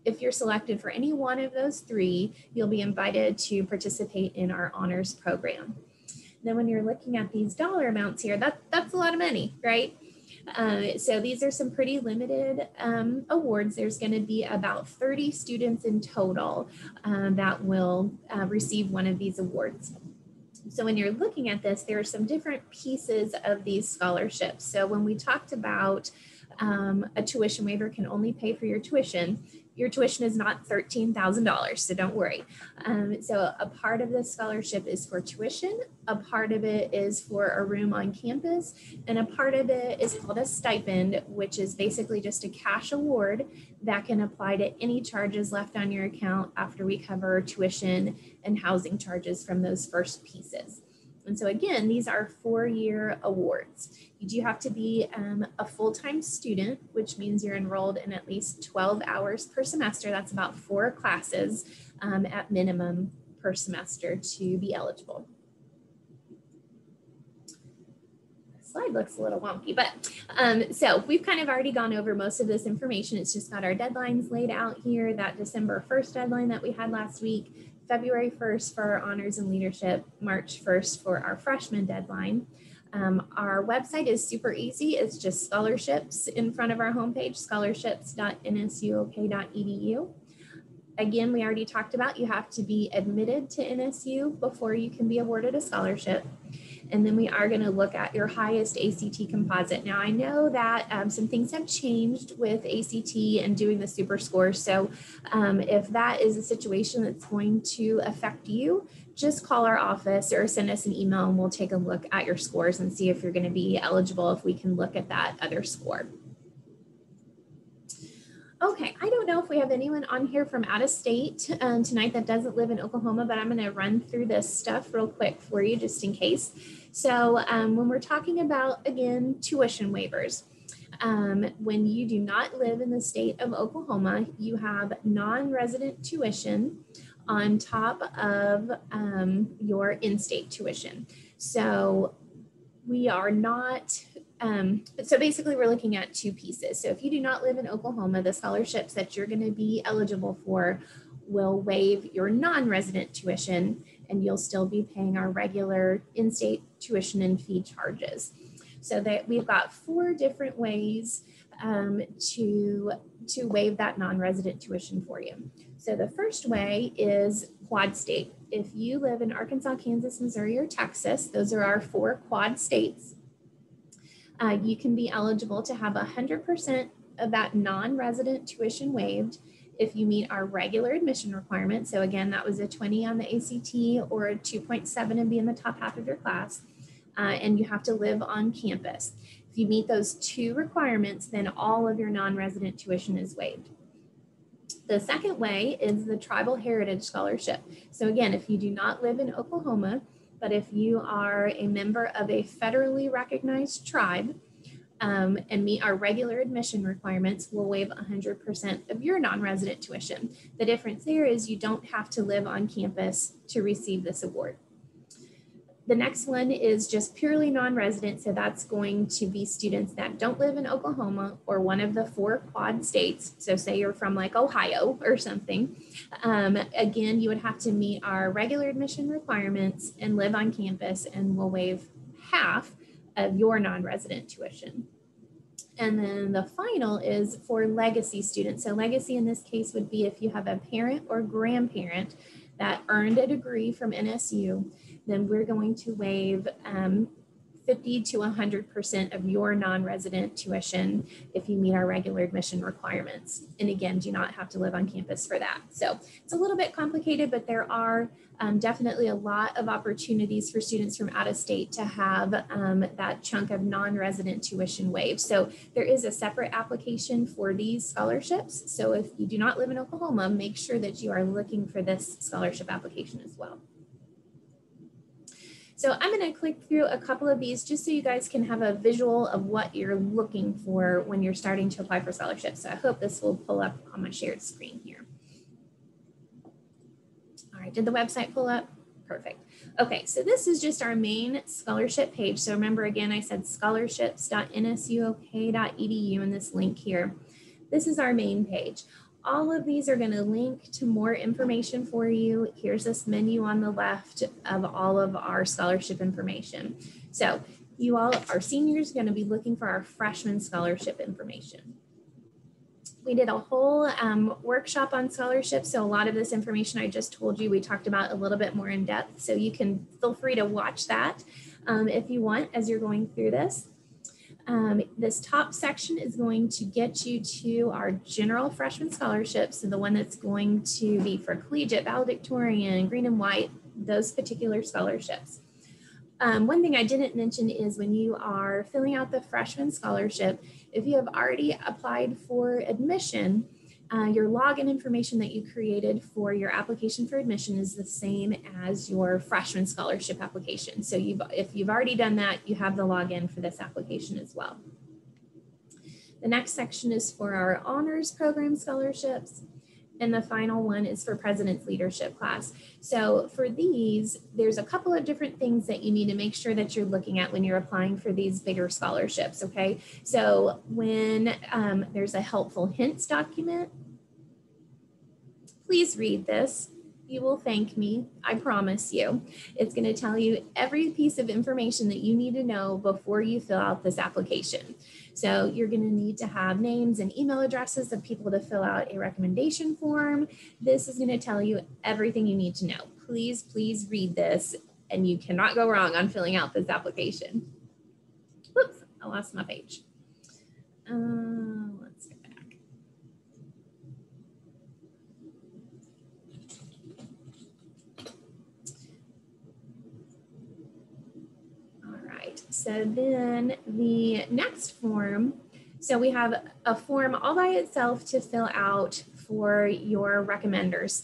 if you're selected for any one of those three, you'll be invited to participate in our honors program. Then when you're looking at these dollar amounts here, that's a lot of money, right? So these are some pretty limited awards. There's going to be about 30 students in total that will receive one of these awards. So when you're looking at this, there are some different pieces of these scholarships. So when we talked about a tuition waiver can only pay for your tuition is not $13,000, so don't worry. So a part of this scholarship is for tuition, a part of it is for a room on campus, and a part of it is called a stipend, which is basically just a cash award that can apply to any charges left on your account after we cover tuition and housing charges from those first pieces. And so again, these are 4-year awards. You do have to be a full-time student, which means you're enrolled in at least 12 hours per semester. That's about 4 classes at minimum per semester to be eligible. The slide looks a little wonky, but so we've kind of already gone over most of this information. It's just got our deadlines laid out here, that December 1st deadline that we had last week, February 1st for our honors and leadership, March 1st for our freshman deadline. Our website is super easy. It's just scholarships in front of our homepage, scholarships.nsuok.edu. Again, we already talked about you have to be admitted to NSU before you can be awarded a scholarship. And then we are going to look at your highest ACT composite. Now, I know that some things have changed with ACT and doing the super score. So if that is a situation that's going to affect you, just call our office or send us an email and we'll take a look at your scores and see if you're going to be eligible, if we can look at that other score. Okay, I don't know if we have anyone on here from out of state tonight that doesn't live in Oklahoma, but I'm going to run through this stuff real quick for you just in case. So when we're talking about, again, tuition waivers, when you do not live in the state of Oklahoma, you have non-resident tuition on top of your in-state tuition. So we are not, so basically we're looking at 2 pieces. So if you do not live in Oklahoma, the scholarships that you're going to be eligible for will waive your non-resident tuition, and you'll still be paying our regular in-state tuition and fee charges. So that we've got 4 different ways to waive that non-resident tuition for you. So the first way is quad state. If you live in Arkansas, Kansas, Missouri, or Texas, those are our 4 quad states. You can be eligible to have 100% of that non-resident tuition waived if you meet our regular admission requirement. So again, that was a 20 on the ACT or a 2.7 and be in the top half of your class. And you have to live on campus. If you meet those 2 requirements, then all of your non-resident tuition is waived. The second way is the Tribal Heritage Scholarship. So again, if you do not live in Oklahoma, but if you are a member of a federally recognized tribe and meet our regular admission requirements, we'll waive 100% of your non-resident tuition. The difference there is you don't have to live on campus to receive this award. The next one is just purely non-resident. So that's going to be students that don't live in Oklahoma or one of the 4 quad states. So say you're from like Ohio or something. Again, you would have to meet our regular admission requirements and live on campus, and we'll waive half of your non-resident tuition. And then the final is for legacy students. So legacy in this case would be if you have a parent or grandparent that earned a degree from NSU, then we're going to waive 50 to 100% of your non-resident tuition if you meet our regular admission requirements. And again, do not have to live on campus for that. So it's a little bit complicated, but there are definitely a lot of opportunities for students from out of state to have that chunk of non-resident tuition waived. So there is a separate application for these scholarships. So if you do not live in Oklahoma, make sure that you are looking for this scholarship application as well. So I'm going to click through a couple of these just so you guys can have a visual of what you're looking for when you're starting to apply for scholarships. So I hope this will pull up on my shared screen here. All right, did the website pull up? Perfect. Okay, so this is just our main scholarship page. So remember, again, I said scholarships.nsuok.edu in this link here. This is our main page. All of these are going to link to more information for you. Here's this menu on the left of all of our scholarship information. So you all, our seniors, are going to be looking for our freshman scholarship information. We did a whole workshop on scholarships. So a lot of this information I just told you, we talked about a little bit more in depth. So you can feel free to watch that if you want as you're going through this. This top section is going to get you to our general freshman scholarships, so the one that's going to be for collegiate, valedictorian, green and white, those particular scholarships. One thing I didn't mention is when you are filling out the freshman scholarship, if you have already applied for admission, your login information that you created for your application for admission is the same as your freshman scholarship application. So if you've already done that, you have the login for this application as well. The next section is for our honors program scholarships. And the final one is for President's Leadership class. So for these, there's a couple of different things that you need to make sure that you're looking at when you're applying for these bigger scholarships, okay? So when there's a helpful hints document, please read this. You will thank me, I promise you. It's going to tell you every piece of information that you need to know before you fill out this application. So you're going to need to have names and email addresses of people to fill out a recommendation form. This is going to tell you everything you need to know. Please, please read this, and you cannot go wrong on filling out this application. Whoops, I lost my page. Let's go back. So then the next form, so we have a form all by itself to fill out for your recommenders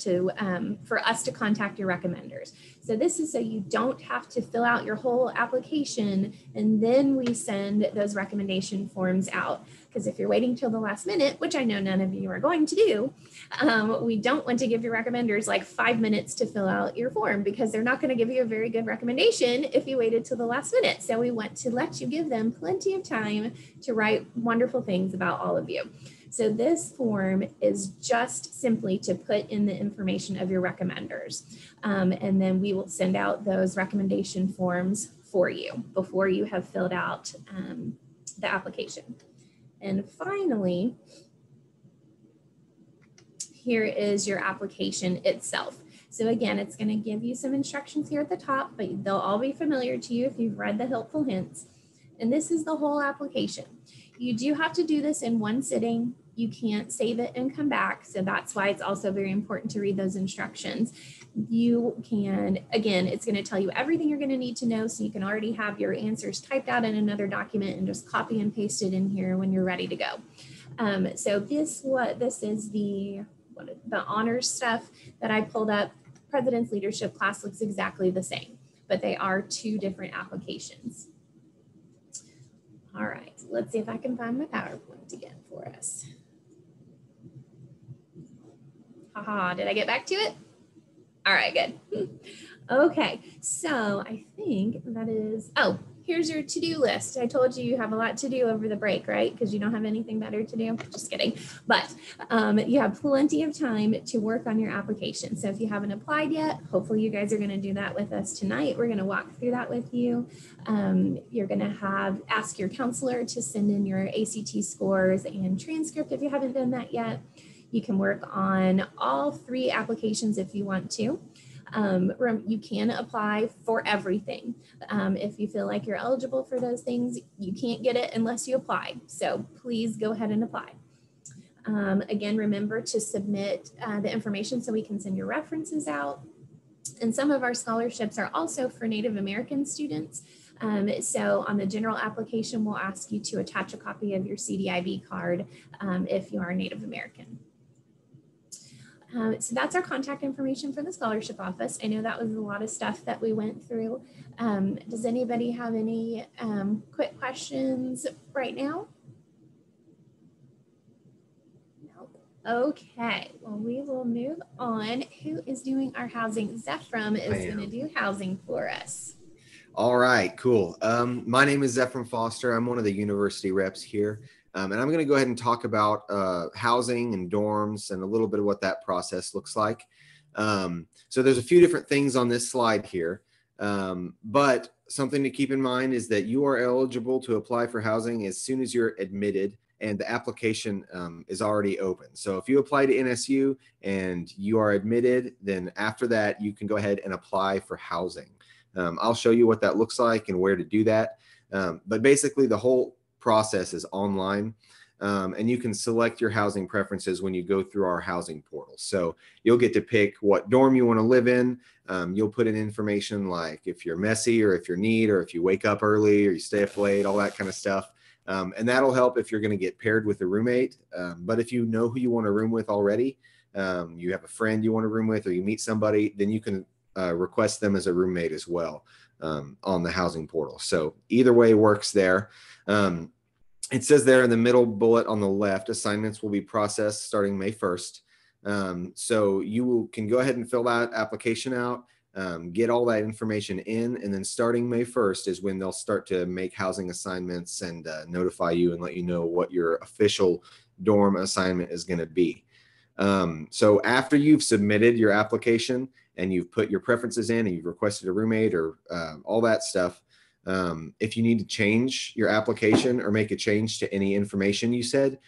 for us to contact your recommenders. So this is so you don't have to fill out your whole application and then we send those recommendation forms out. Because if you're waiting till the last minute, which I know none of you are going to do, we don't want to give your recommenders like 5 minutes to fill out your form because they're not going to give you a very good recommendation if you waited till the last minute. So we want to let you give them plenty of time to write wonderful things about all of you. So this form is just simply to put in the information of your recommenders. And then we will send out those recommendation forms for you before you have filled out the application. And finally, here is your application itself. So again, it's going to give you some instructions here at the top, but they'll all be familiar to you if you've read the helpful hints. And this is the whole application. You do have to do this in one sitting. You can't save it and come back. So that's why it's also very important to read those instructions. You can, again, it's going to tell you everything you're going to need to know, so you can already have your answers typed out in another document and just copy and paste it in here when you're ready to go. So this is the honors stuff that I pulled up. President's Leadership class looks exactly the same, but they are two different applications. All right, let's see if I can find my PowerPoint again for us. Haha, did I get back to it? All right, good. Okay, so I think that is, oh, here's your to-do list. I told you you have a lot to do over the break, right? Because you don't have anything better to do. Just kidding. But you have plenty of time to work on your application. So if you haven't applied yet, hopefully you guys are going to do that with us tonight. We're going to walk through that with you. You're going to ask your counselor to send in your ACT scores and transcript if you haven't done that yet. You can work on all 3 applications if you want to. You can apply for everything. If you feel like you're eligible for those things, you can't get it unless you apply. So please go ahead and apply. Again, remember to submit the information so we can send your references out. And some of our scholarships are also for Native American students. So on the general application, we'll ask you to attach a copy of your CDIB card if you are Native American. So that's our contact information for the scholarship office. I know that was a lot of stuff that we went through. Does anybody have any quick questions right now? No. Okay, well, we will move on. Who is doing our housing? Zephram is going to do housing for us. All right, cool. My name is Zephram Foster. I'm one of the university reps here. And I'm going to go ahead and talk about housing and dorms and a little bit of what that process looks like. So there's a few different things on this slide here, but something to keep in mind is that you are eligible to apply for housing as soon as you're admitted and the application is already open. So if you apply to NSU and you are admitted, then after that, you can go ahead and apply for housing. I'll show you what that looks like and where to do that. But basically the whole process is online, and you can select your housing preferences when you go through our housing portal. So you'll get to pick what dorm you want to live in. You'll put in information like if you're messy or if you're neat or if you wake up early or you stay up late, all that kind of stuff. And that'll help if you're going to get paired with a roommate. But if you know who you want to room with already, you have a friend you want to room with, or you meet somebody, then you can request them as a roommate as well on the housing portal. So either way works there. It says there in the middle bullet on the left, assignments will be processed starting May 1st. So you can go ahead and fill that application out, get all that information in, and then starting May 1st is when they'll start to make housing assignments and notify you and let you know what your official dorm assignment is going to be. So after you've submitted your application and you've put your preferences in and you've requested a roommate or all that stuff, if you need to change your application or make a change to any information you said,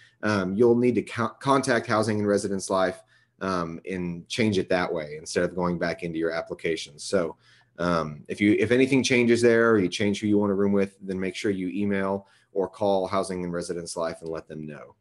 you'll need to contact Housing and Residence Life and change it that way instead of going back into your application. So if anything changes there or you change who you want to room with, then make sure you email or call Housing and Residence Life and let them know.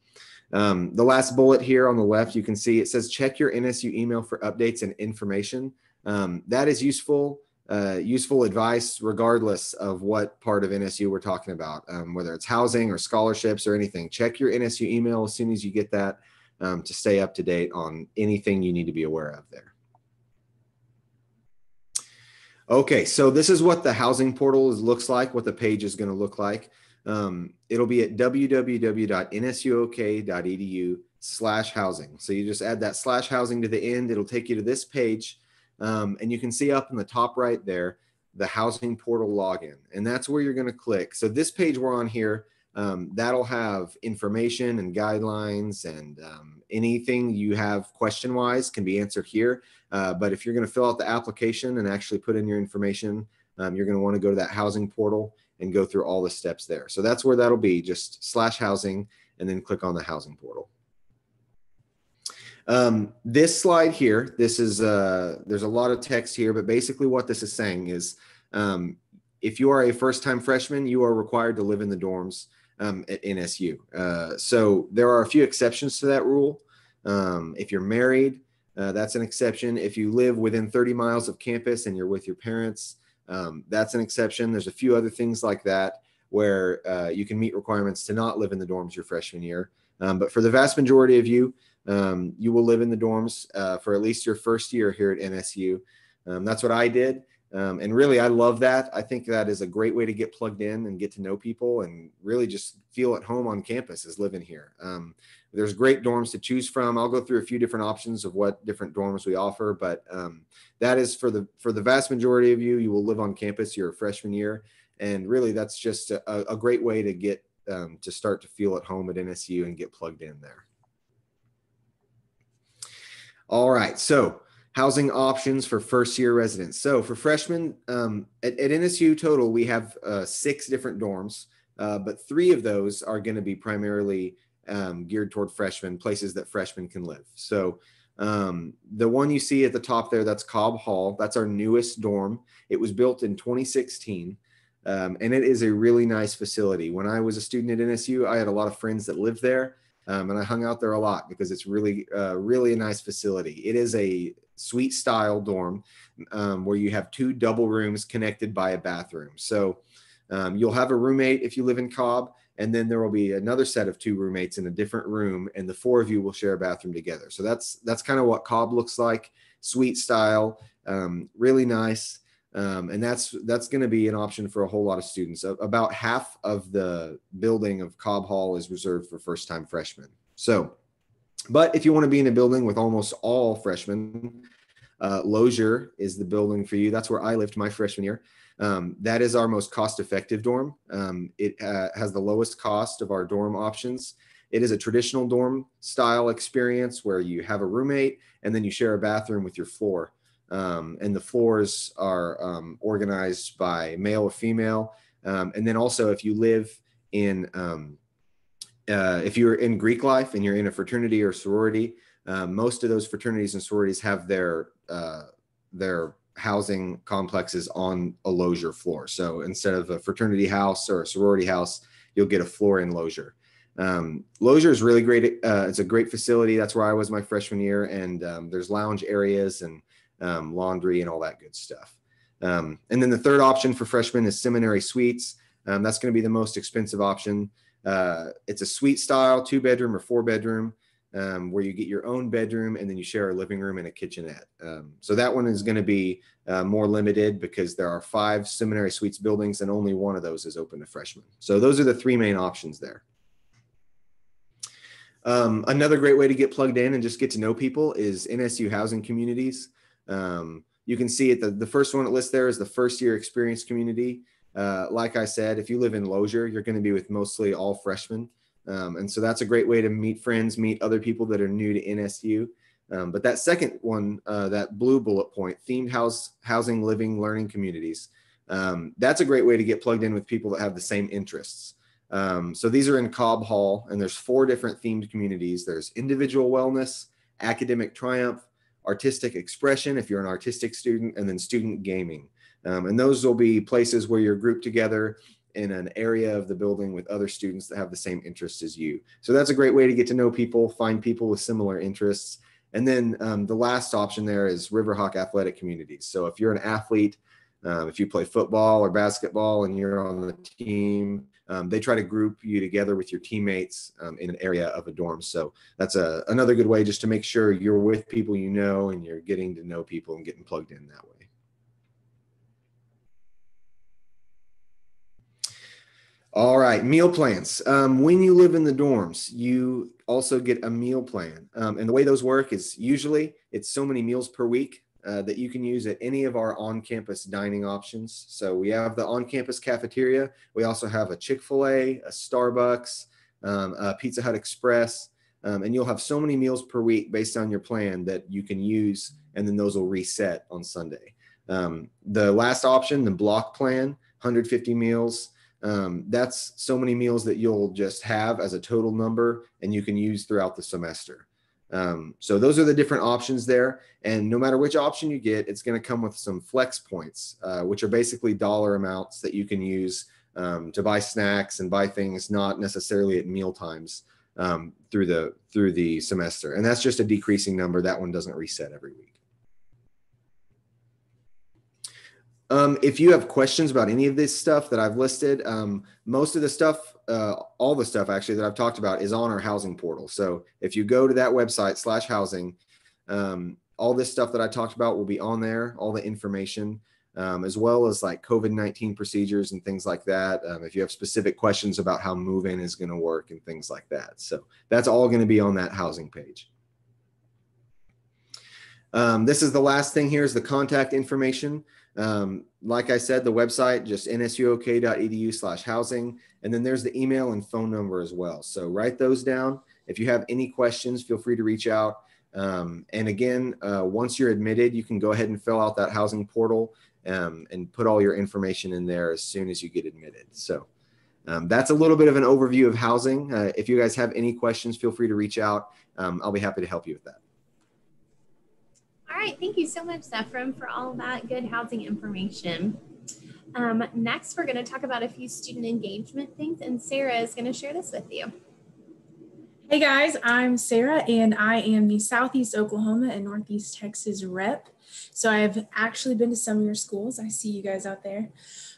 The last bullet here on the left, you can see it says check your NSU email for updates and information. That is useful advice regardless of what part of NSU we're talking about, whether it's housing or scholarships or anything. Check your NSU email as soon as you get that to stay up to date on anything you need to be aware of there. Okay, so this is what the housing portal looks like, what the page is going to look like. It'll be at www.nsuok.edu/housing. So you just add that /housing to the end. It'll take you to this page. And you can see up in the top right there, the housing portal login, and that's where you're going to click. So this page we're on here, that'll have information and guidelines and anything you have question wise can be answered here. But if you're going to fill out the application and actually put in your information, you're going to want to go to that housing portal and go through all the steps there. So that's where that'll be, just /housing, and then click on the housing portal. This slide here, this is, there's a lot of text here, but basically what this is saying is, if you are a first-time freshman, you are required to live in the dorms at NSU. So there are a few exceptions to that rule. If you're married, that's an exception. If you live within 30 miles of campus and you're with your parents, that's an exception. There's a few other things like that where you can meet requirements to not live in the dorms your freshman year. But for the vast majority of you, you will live in the dorms for at least your first year here at NSU. That's what I did. And really, I love that. I think that is a great way to get plugged in and get to know people and really just feel at home on campus is living here. There's great dorms to choose from. I'll go through a few different options of what different dorms we offer, but that is for the vast majority of you, you will live on campus your freshman year. And really, that's just a great way to get to start to feel at home at NSU and get plugged in there. All right, so housing options for first year residents. So for freshmen at NSU total, we have 6 different dorms, but 3 of those are going to be primarily geared toward freshmen, places that freshmen can live. So the one you see at the top there, that's Cobb Hall. That's our newest dorm. It was built in 2016. And it is a really nice facility. When I was a student at NSU, I had a lot of friends that lived there, and I hung out there a lot because it's really a nice facility. It is a suite style dorm where you have 2 double rooms connected by a bathroom. So you'll have a roommate if you live in Cobb, and then there will be another set of 2 roommates in a different room, and the 4 of you will share a bathroom together. So that's kind of what Cobb looks like, suite style, really nice. And that's going to be an option for a whole lot of students. About half of the building of Cobb Hall is reserved for first-time freshmen. So, but if you want to be in a building with almost all freshmen, Lozier is the building for you. That's where I lived my freshman year. That is our most cost-effective dorm. It has the lowest cost of our dorm options. It is a traditional dorm style experience where you have a roommate and then you share a bathroom with your floor. And the floors are organized by male or female. And then also if you live in, if you're in Greek life and you're in a fraternity or sorority, most of those fraternities and sororities have their housing complexes on a Lozier floor. So instead of a fraternity house or a sorority house, you'll get a floor in Lozier. Lozier is really great. It's a great facility. That's where I was my freshman year. And there's lounge areas and laundry and all that good stuff. And then the third option for freshmen is Seminary Suites. That's going to be the most expensive option. It's a suite style, 2-bedroom or 4-bedroom, where you get your own bedroom and then you share a living room and a kitchenette. So that one is going to be more limited because there are 5 Seminary Suites buildings and only one of those is open to freshmen. So those are the 3 main options there. Another great way to get plugged in and just get to know people is NSU Housing Communities. You can see it, the first one it lists there is the first year experience community. Like I said, if you live in Lozier, you're going to be with mostly all freshmen. And so that's a great way to meet friends, meet other people that are new to NSU. But that second one, that blue bullet point, themed housing, living, learning communities. That's a great way to get plugged in with people that have the same interests. So these are in Cobb Hall, and there's 4 different themed communities. There's individual wellness, academic triumph, artistic expression, if you're an artistic student, and then student gaming. And those will be places where you're grouped together in an area of the building with other students that have the same interests as you. So that's a great way to get to know people, find people with similar interests. And then the last option there is Riverhawk Athletic Communities. So if you're an athlete, if you play football or basketball and you're on the team, they try to group you together with your teammates in an area of a dorm. So that's another good way just to make sure you're with people you know and you're getting to know people and getting plugged in that way. All right, meal plans. When you live in the dorms, you also get a meal plan. And the way those work is usually it's so many meals per week that you can use at any of our on-campus dining options. So we have the on-campus cafeteria. We also have a Chick-fil-A, a Starbucks, a Pizza Hut Express, and you'll have so many meals per week based on your plan that you can use, and then those will reset on Sunday. The last option, the block plan, 150 meals. That's so many meals that you'll just have as a total number and you can use throughout the semester. So those are the different options there. And no matter which option you get, it's going to come with some flex points, which are basically dollar amounts that you can use to buy snacks and buy things not necessarily at meal times through the semester. And that's just a decreasing number. That one doesn't reset every week. If you have questions about any of this stuff that I've listed, most of the stuff, all the stuff actually that I've talked about is on our housing portal. So if you go to that website /housing, all this stuff that I talked about will be on there, all the information, as well as like COVID-19 procedures and things like that. If you have specific questions about how move-in is going to work and things like that. So that's all going to be on that housing page. This is the last thing here is the contact information. Like I said, the website, just nsuok.edu/housing. And then there's the email and phone number as well. So write those down. If you have any questions, feel free to reach out. And again, once you're admitted, you can go ahead and fill out that housing portal and put all your information in there as soon as you get admitted. So that's a little bit of an overview of housing. If you guys have any questions, feel free to reach out. I'll be happy to help you with that. All right, thank you so much, Zephram, for all that good housing information. Next, we're going to talk about a few student engagement things, and Sarah is going to share this with you. Hey guys, I'm Sarah, and I am the Southeast Oklahoma and Northeast Texas rep. So I've actually been to some of your schools. I see you guys out there.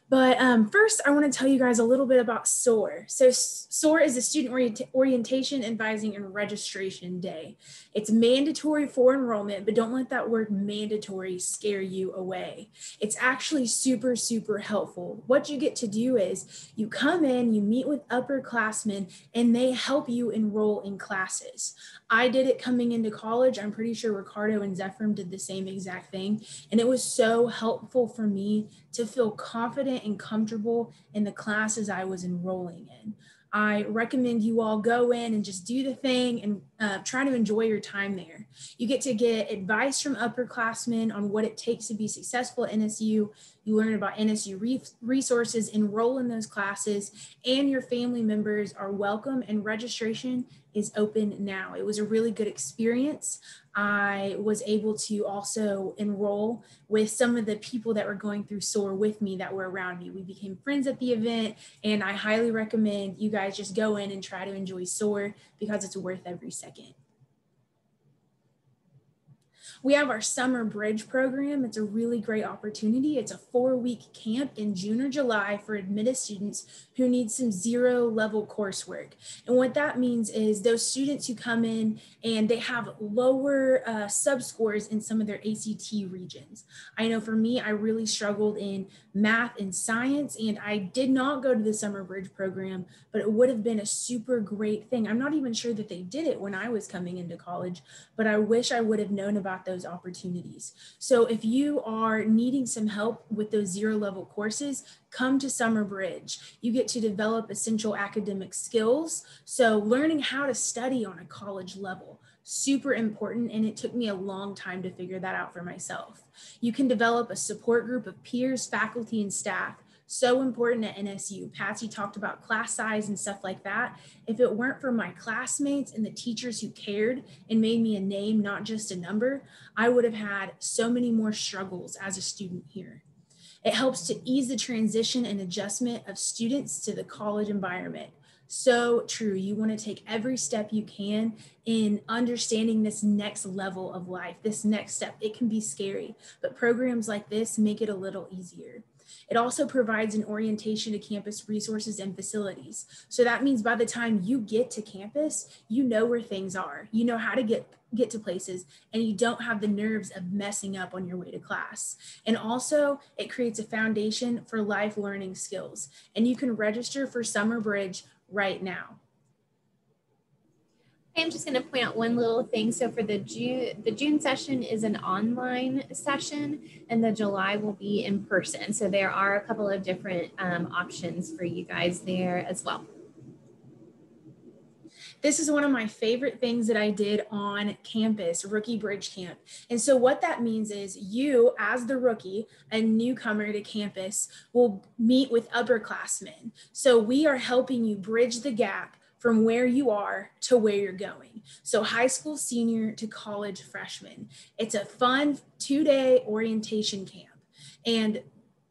But first, I want to tell you guys a little bit about SOAR. So SOAR is a Student Orientation, Advising, and Registration Day. It's mandatory for enrollment, but don't let that word mandatory scare you away. It's actually super, super helpful. What you get to do is you come in, you meet with upperclassmen, and they help you enroll in classes. I did it coming into college. I'm pretty sure Ricardo and Zephram did the same exact thing. And it was so helpful for me to feel confident and comfortable in the classes I was enrolling in. I recommend you all go in and just do the thing and try to enjoy your time there. You get to get advice from upperclassmen on what it takes to be successful at NSU. You learn about NSU resources, enroll in those classes, and your family members are welcome, and registration is open now. It was a really good experience. I was able to also enroll with some of the people that were going through SOAR with me that were around me. We became friends at the event, and I highly recommend you guys just go in and try to enjoy SOAR because it's worth every second. We have our Summer Bridge program. It's a really great opportunity. It's a 4-week camp in June or July for admitted students who need some zero-level coursework. And what that means is those students who come in and they have lower sub-scores in some of their ACT regions. I know for me, I really struggled in math and science, and I did not go to the Summer Bridge program, but it would have been a super great thing. I'm not even sure that they did it when I was coming into college, but I wish I would have known about those opportunities. So if you are needing some help with those zero-level courses, come to Summer Bridge. You get to develop essential academic skills. So learning how to study on a college level, super important, and it took me a long time to figure that out for myself. You can develop a support group of peers, faculty, and staff. So important at NSU. Patsy talked about class size and stuff like that. If it weren't for my classmates and the teachers who cared and made me a name, not just a number, I would have had so many more struggles as a student here. It helps to ease the transition and adjustment of students to the college environment. So true. You want to take every step you can in understanding this next level of life, this next step. It can be scary, but programs like this make it a little easier. It also provides an orientation to campus resources and facilities. So that means by the time you get to campus, you know where things are, you know how to get to places, and you don't have the nerves of messing up on your way to class. And also it creates a foundation for life learning skills, and you can register for Summer Bridge right now. I'm just going to point out one little thing. So for the June session is an online session, and the July will be in person. So there are a couple of different options for you guys there as well. This is one of my favorite things that I did on campus, Rookie Bridge Camp. And so what that means is you, as the rookie, a newcomer to campus, will meet with upperclassmen. So we are helping you bridge the gap from where you are to where you're going. So high school senior to college freshman. It's a fun 2-day orientation camp. And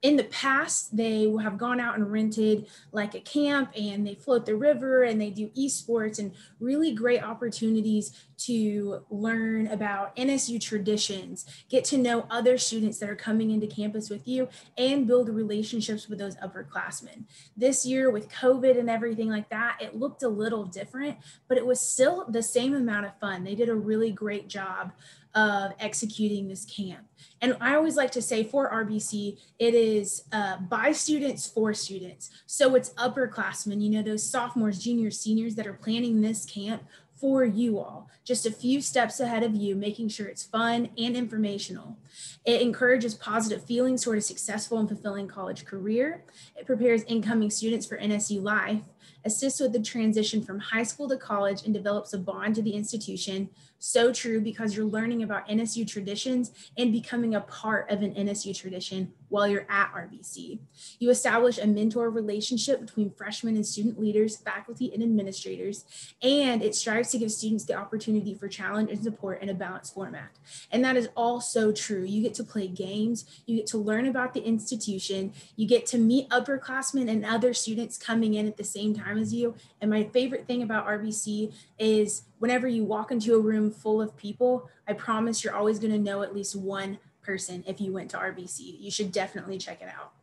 in the past, they have gone out and rented like a camp, and they float the river and they do esports and really great opportunities to learn about NSU traditions, get to know other students that are coming into campus with you, and build relationships with those upperclassmen. This year with COVID and everything like that, it looked a little different, but it was still the same amount of fun. They did a really great job of executing this camp. And I always like to say for RBC, it is by students for students. So it's upperclassmen, you know, those sophomores, juniors, seniors that are planning this camp for you all, just a few steps ahead of you, making sure it's fun and informational. It encourages positive feelings toward a successful and fulfilling college career. It prepares incoming students for NSU life, assists with the transition from high school to college, and develops a bond to the institution. So true, because you're learning about NSU traditions and becoming a part of an NSU tradition while you're at RBC. You establish a mentor relationship between freshmen and student leaders, faculty, and administrators, and it strives to give students the opportunity for challenge and support in a balanced format. And that is all so true. You get to play games, you get to learn about the institution, you get to meet upperclassmen and other students coming in at the same time as you. And my favorite thing about RBC is whenever you walk into a room full of people, I promise you're always going to know at least one person if you went to RBC. You should definitely check it out.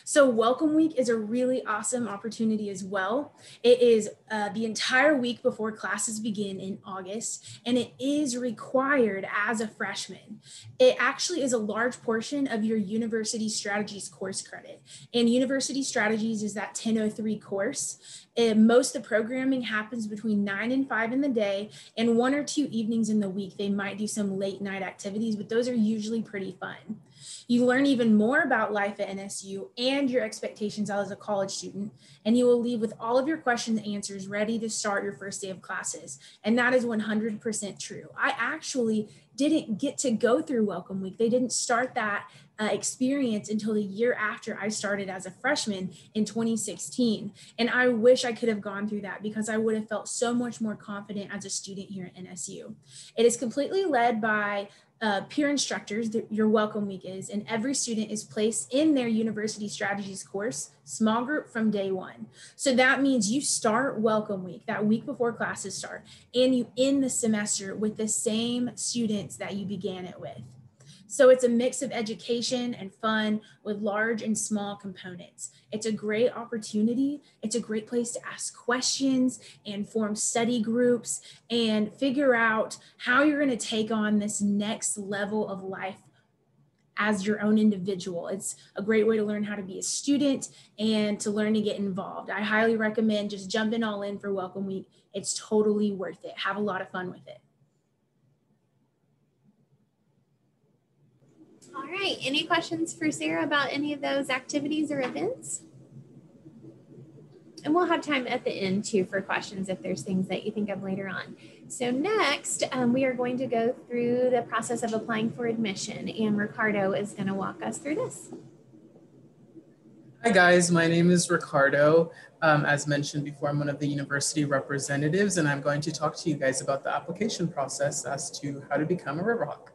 So Welcome Week is a really awesome opportunity as well. It is the entire week before classes begin in August, and it is required as a freshman. It actually is a large portion of your University Strategies course credit. And University Strategies is that 1003 course. Most of the programming happens between 9 and 5 in the day, and 1 or 2 evenings in the week. They might do some late night activities, but those are usually pretty fun. You learn even more about life at NSU and your expectations as a college student, and you will leave with all of your questions and answers ready to start your first day of classes. And that is 100% true. I actually didn't get to go through Welcome Week. They didn't start that experience until the year after I started as a freshman in 2016. And I wish I could have gone through that, because I would have felt so much more confident as a student here at NSU. It is completely led by peer instructors, your Welcome Week is, and every student is placed in their University Strategies course, small group from day one. So that means you start Welcome Week, that week before classes start, and you end the semester with the same students that you began it with. So it's a mix of education and fun with large and small components. It's a great opportunity. It's a great place to ask questions and form study groups and figure out how you're going to take on this next level of life as your own individual. It's a great way to learn how to be a student and to learn to get involved. I highly recommend just jumping all in for Welcome Week. It's totally worth it. Have a lot of fun with it. All right, any questions for Sarah about any of those activities or events? And we'll have time at the end too for questions if there's things that you think of later on. So next, we are going to go through the process of applying for admission, and Ricardo is going to walk us through this. Hi guys, my name is Ricardo. As mentioned before, I'm one of the university representatives, and I'm going to talk to you guys about the application process as to how to become a Riverhawk.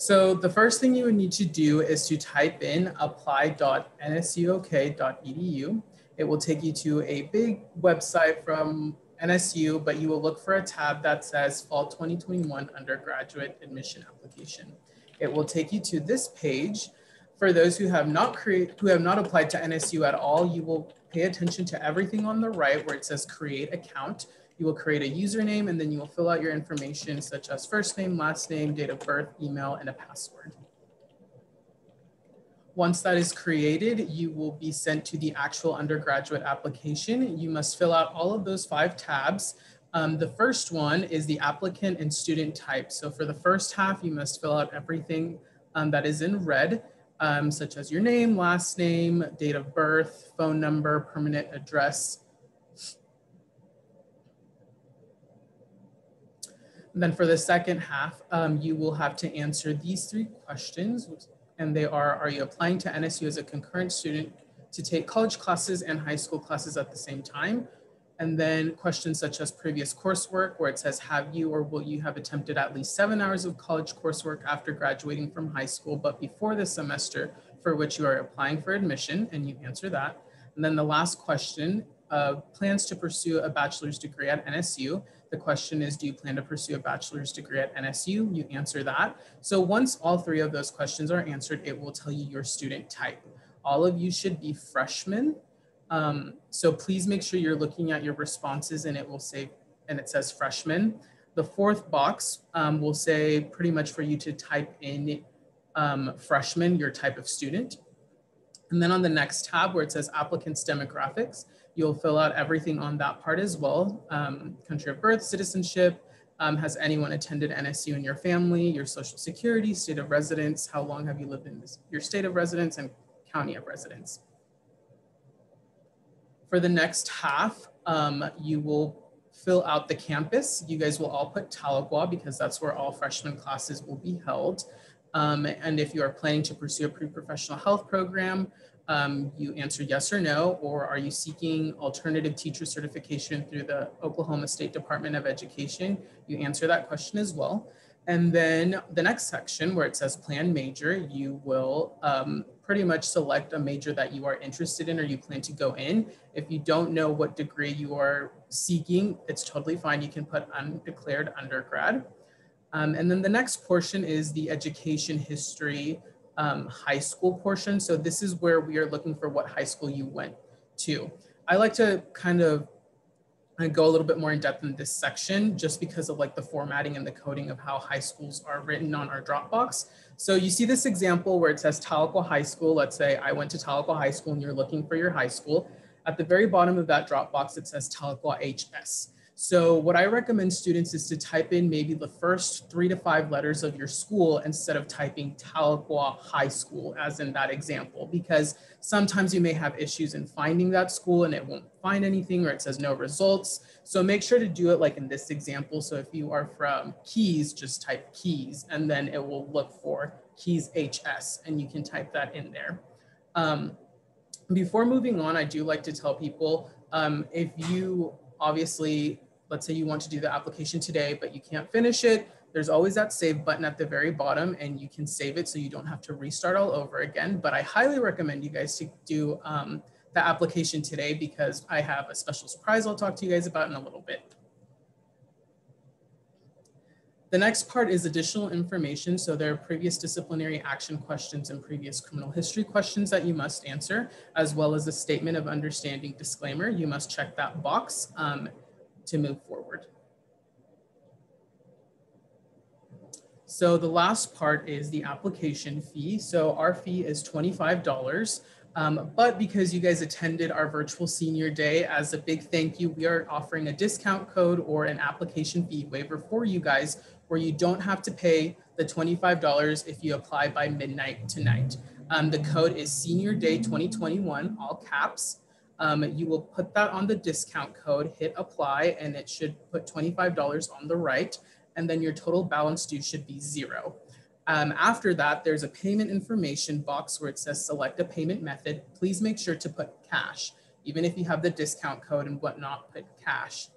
So the first thing you would need to do is to type in apply.nsuk.edu. It will take you to a big website from NSU, but you will look for a tab that says Fall 2021 Undergraduate Admission Application. It will take you to this page. For those who have not applied to NSU at all, you will pay attention to everything on the right where it says Create Account. You will create a username, and then you will fill out your information such as first name, last name, date of birth, email, and a password. Once that is created, you will be sent to the actual undergraduate application. You must fill out all of those 5 tabs. The first one is the applicant and student type. So for the first half, you must fill out everything that is in red. such as your name, last name, date of birth, phone number, permanent address. And then for the second half, you will have to answer these 3 questions, and they are you applying to NSU as a concurrent student to take college classes and high school classes at the same time? And then questions such as previous coursework, where it says, have you or will you have attempted at least 7 hours of college coursework after graduating from high school, but before the semester for which you are applying for admission, and you answer that. And then the last question, plans to pursue a bachelor's degree at NSU. The question is, do you plan to pursue a bachelor's degree at NSU? You answer that. So once all 3 of those questions are answered, it will tell you your student type. All of you should be freshmen. So please make sure you're looking at your responses, and it will say, and it says freshman. The 4th box will say pretty much for you to type in freshman, your type of student. And then on the next tab where it says applicants demographics, you'll fill out everything on that part as well. Country of birth, citizenship, has anyone attended NSU in your family, your social security, state of residence, how long have you lived in your state of residence, and county of residence. For the next half, you will fill out the campus. You guys will all put Tahlequah because that's where all freshman classes will be held. And if you are planning to pursue a pre-professional health program, you answer yes or no, or are you seeking alternative teacher certification through the Oklahoma State Department of Education? You answer that question as well. And then the next section where it says plan major, you will pretty much select a major that you are interested in or you plan to go in. If you don't know what degree you are seeking, it's totally fine. You can put undeclared undergrad. And then the next portion is the education history high school portion. So this is where we are looking for what high school you went to. I like to kind of go a little bit more in depth in this section just because of like the formatting and the coding of how high schools are written on our Dropbox. So you see this example where it says Tahlequah High School. Let's say I went to Tahlequah High School and you're looking for your high school. At the very bottom of that Dropbox, it says Tahlequah HS. So what I recommend students is to type in maybe the first 3 to 5 letters of your school instead of typing Tahlequah High School, as in that example, because sometimes you may have issues in finding that school and it won't find anything or it says no results. So make sure to do it like in this example. So if you are from Keys, just type Keys and then it will look for Keys HS and you can type that in there. Before moving on, I do like to tell people if you obviously, let's say you want to do the application today, but you can't finish it, there's always that save button at the very bottom and you can save it so you don't have to restart all over again. But I highly recommend you guys to do the application today because I have a special surprise I'll talk to you guys about in a little bit. The next part is additional information. So there are previous disciplinary action questions and previous criminal history questions that you must answer, as well as a statement of understanding disclaimer. You must check that box to move forward. So the last part is the application fee. So our fee is $25. But because you guys attended our virtual senior day, as a big thank you, we are offering a discount code or an application fee waiver for you guys where you don't have to pay the $25 if you apply by midnight tonight. The code is Senior Day 2021, all caps. You will put that on the discount code, hit apply, and it should put $25 on the right, and then your total balance due should be $0. After that, there's a payment information box where it says select a payment method. Please make sure to put cash. Even if you have the discount code and whatnot, put cash.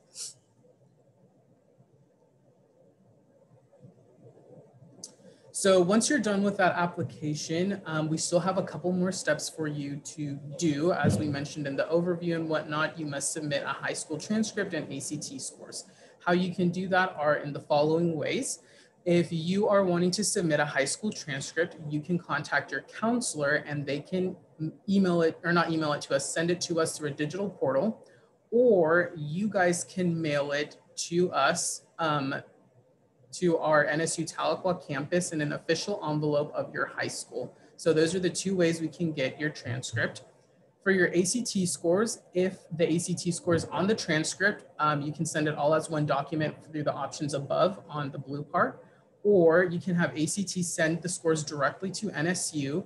So once you're done with that application, we still have a couple more steps for you to do. As we mentioned in the overview and whatnot, you must submit a high school transcript and ACT scores. How you can do that are in the following ways. If you are wanting to submit a high school transcript, you can contact your counselor and they can email it, or not email it to us, send it to us through a digital portal, or you guys can mail it to us to our NSU Tahlequah campus in an official envelope of your high school. So those are the 2 ways we can get your transcript. For your ACT scores, if the ACT score is on the transcript, you can send it all as one document through the options above on the blue part, or you can have ACT send the scores directly to NSU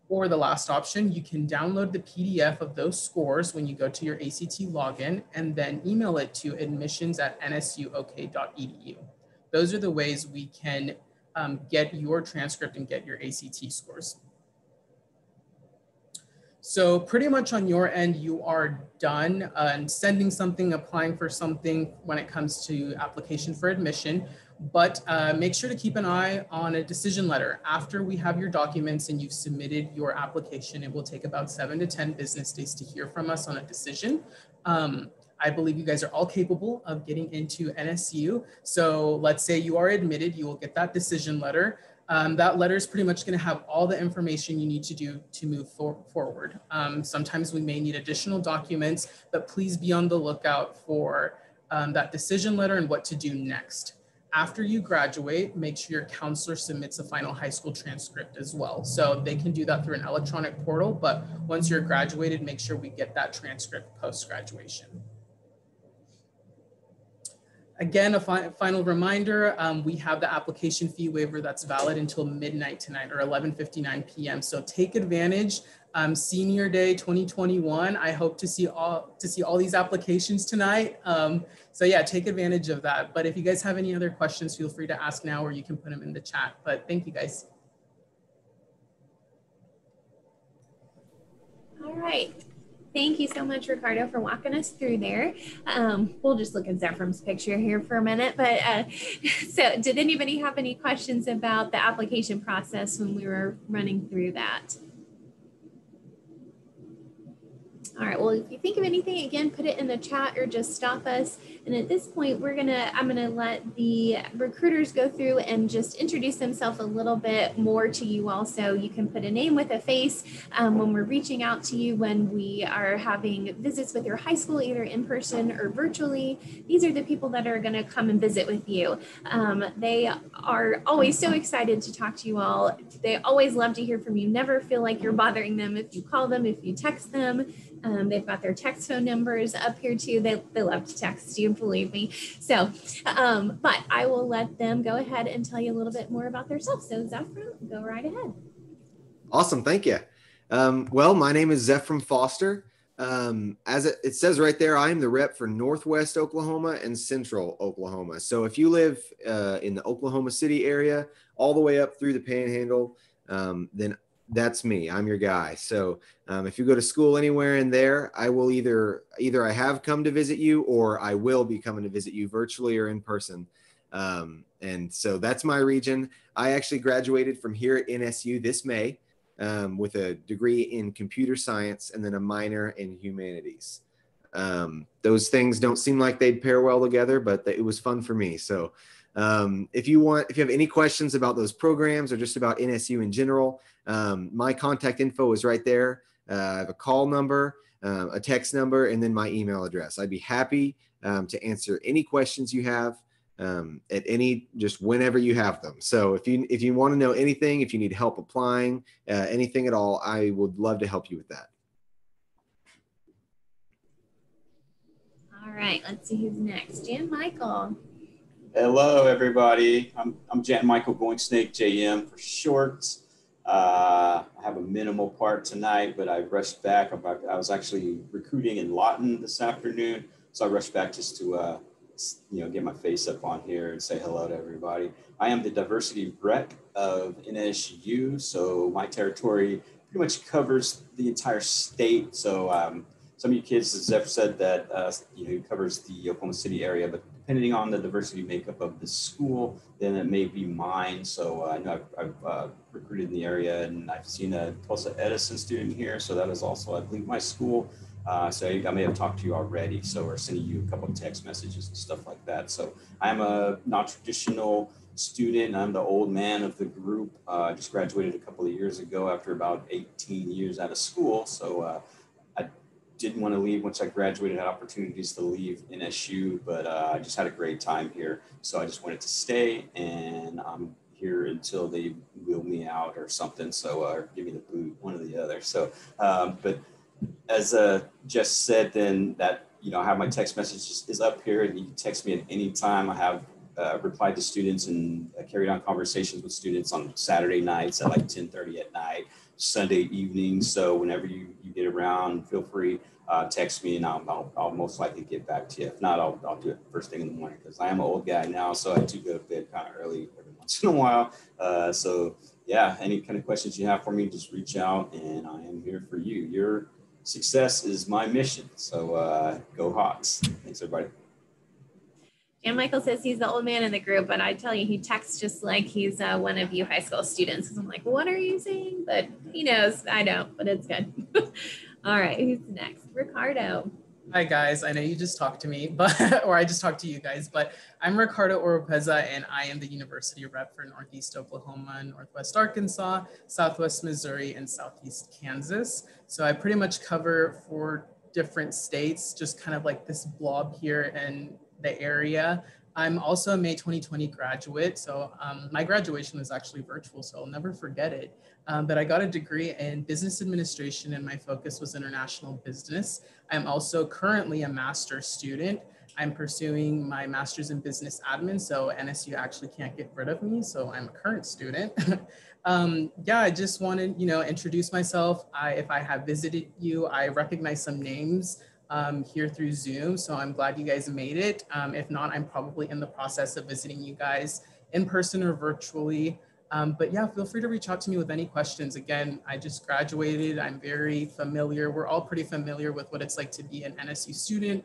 Or the last option, you can download the PDF of those scores when you go to your ACT login and then email it to admissions@nsuok.edu. Those are the ways we can get your transcript and get your ACT scores. So pretty much on your end, you are done and sending something, applying for something when it comes to application for admission. But make sure to keep an eye on a decision letter. After we have your documents and you've submitted your application, it will take about 7 to 10 business days to hear from us on a decision. I believe you guys are all capable of getting into NSU. So let's say you are admitted, you will get that decision letter. That letter is pretty much going to have all the information you need to do to move forward. Sometimes we may need additional documents, but please be on the lookout for that decision letter and what to do next. After you graduate, make sure your counselor submits a final high school transcript as well. So they can do that through an electronic portal, but once you're graduated, make sure we get that transcript post-graduation. Again, a final reminder, we have the application fee waiver that's valid until midnight tonight or 11:59 p.m. So take advantage. Senior Day 2021. I hope to see all these applications tonight. So yeah, take advantage of that. But if you guys have any other questions, feel free to ask now or you can put them in the chat. But thank you guys. All right. Thank you so much, Ricardo, for walking us through there. We'll just look at Zephram's picture here for a minute. But so did anybody have any questions about the application process when we were running through that? All right, well, if you think of anything, again, put it in the chat or just stop us. And at this point, I'm gonna let the recruiters go through and just introduce themselves a little bit more to you all, so you can put a name with a face when we're reaching out to you, when we are having visits with your high school, either in person or virtually. These are the people that are gonna come and visit with you. They are always so excited to talk to you all. They always love to hear from you. Never feel like you're bothering them if you call them, if you text them. They've got their text phone numbers up here too. They love to text you, believe me. So, but I will let them go ahead and tell you a little bit more about themselves. So Zephram, go right ahead. Awesome, thank you. Well, my name is Zephram Foster. As it says right there, I am the rep for Northwest Oklahoma and Central Oklahoma. So if you live in the Oklahoma City area, all the way up through the Panhandle, then that's me. I'm your guy. So if you go to school anywhere in there, I will either I have come to visit you or I will be coming to visit you virtually or in person. And so that's my region. I actually graduated from here at NSU this May with a degree in computer science and then a minor in humanities. Those things don't seem like they'd pair well together, but it was fun for me. So if you have any questions about those programs or just about NSU in general, my contact info is right there. I have a call number, a text number, and then my email address. I'd be happy to answer any questions you have just whenever you have them. So if you want to know anything, if you need help applying, anything at all, I would love to help you with that. All right, let's see who's next. Jan Michael. Hello, everybody. I'm Jan Michael Goinksnake, JM for short. I have a minimal part tonight, but I rushed back. I was actually recruiting in Lawton this afternoon, so I rushed back just to get my face up on here and say hello to everybody. I am the diversity rep of NSU, so my territory pretty much covers the entire state. So some of you kids, as Zeph said, that covers the Oklahoma City area, but depending on the diversity makeup of the school, then it may be mine. So I know I've recruited in the area, and I've seen a Tulsa Edison student here. So that is also, I believe, my school. So I may have talked to you already, or sending you a couple of text messages and stuff like that. So I'm a non-traditional student. I'm the old man of the group. Just graduated a couple of years ago after about 18 years out of school. So I didn't want to leave once I graduated, had opportunities to leave NSU, but I just had a great time here. So I just wanted to stay, and I'm here until they wheel me out or something. So or give me the boot, one or the other. So, but as Jess said, then that, I have my text message is up here, and you can text me at any time. I have replied to students and carried on conversations with students on Saturday nights at like 10:30 at night. Sunday evening. So whenever you get around, feel free, text me and I'll most likely get back to you. If not, I'll do it first thing in the morning because I am an old guy now. So I do go to bed kind of early every once in a while. So yeah, any kind of questions you have for me, just reach out and I am here for you. Your success is my mission. So go Hawks. Thanks, everybody. And Michael says he's the old man in the group, but I tell you, he texts just like he's one of you high school students. I'm like, what are you saying? But he knows. I don't, but it's good. All right, who's next? Ricardo. Hi guys, I know you just talked to me, but or I just talked to you guys, but I'm Ricardo Oropeza and I am the university rep for Northeast Oklahoma, Northwest Arkansas, Southwest Missouri, and Southeast Kansas. So I pretty much cover 4 different states, just kind of like this blob here in the area. I'm also a May 2020 graduate. So my graduation was actually virtual, so I'll never forget it. But I got a degree in business administration and my focus was international business. I'm also currently a master's student. I'm pursuing my master's in business admin, so NSU actually can't get rid of me, so I'm a current student. Yeah, I just wanted, introduce myself. If I have visited you, I recognize some names here through Zoom, so I'm glad you guys made it. If not, I'm probably in the process of visiting you guys in person or virtually. But yeah, feel free to reach out to me with any questions. Again, I just graduated. I'm very familiar. We're all pretty familiar with what it's like to be an NSU student,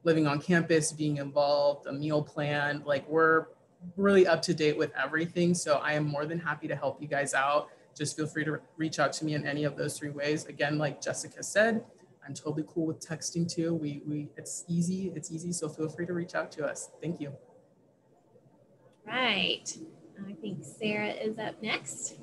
living on campus, being involved, a meal plan. Like we're really up to date with everything. So I am more than happy to help you guys out. Just feel free to reach out to me in any of those 3 ways. Again, like Jessica said, I'm totally cool with texting too. It's easy. So feel free to reach out to us. Thank you. Right. I think Sarah is up next.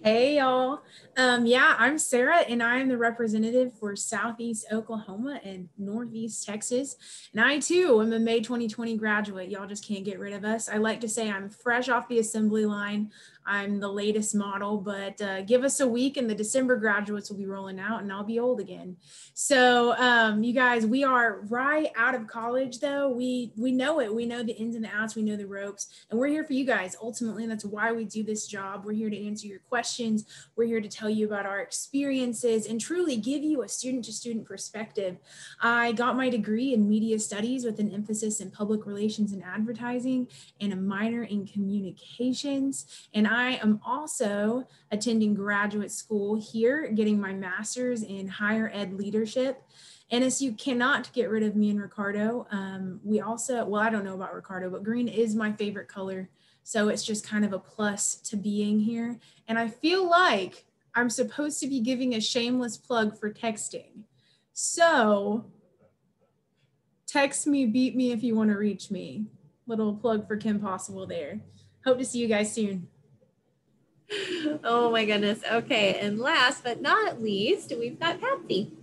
Hey y'all. Yeah, I'm Sarah and I am the representative for Southeast Oklahoma and Northeast Texas. And I too am a May 2020 graduate. Y'all just can't get rid of us. I like to say I'm fresh off the assembly line. I'm the latest model, but give us a week and the December graduates will be rolling out and I'll be old again. So you guys, we are right out of college though. We know it. We know the ins and the outs. We know the ropes and we're here for you guys. Ultimately, that's why we do this job. We're here to answer your questions. We're here to tell you about our experiences and truly give you a student-to-student perspective. I got my degree in media studies with an emphasis in public relations and advertising and a minor in communications. And I am also attending graduate school here, getting my master's in higher ed leadership. NSU cannot get rid of me and Ricardo. We also, well, I don't know about Ricardo, but green is my favorite color. So it's just kind of a plus to being here. And I feel like I'm supposed to be giving a shameless plug for texting. So text me, beat me if you want to reach me. Little plug for Kim Possible there. Hope to see you guys soon. Oh my goodness. Okay. And last but not least, we've got Patsy.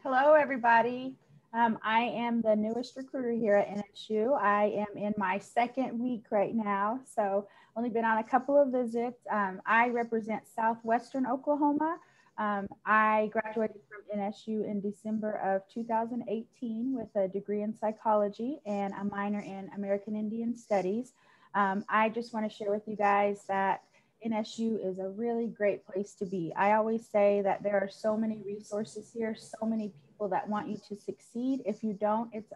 Hello, everybody. I am the newest recruiter here at NSU. I am in my 2nd week right now, so only been on a couple of visits. I represent Southwestern Oklahoma. I graduated from NSU in December of 2018 with a degree in psychology and a minor in American Indian Studies. I just want to share with you guys that NSU is a really great place to be. I always say that there are so many resources here, so many people that want you to succeed. If you don't, it's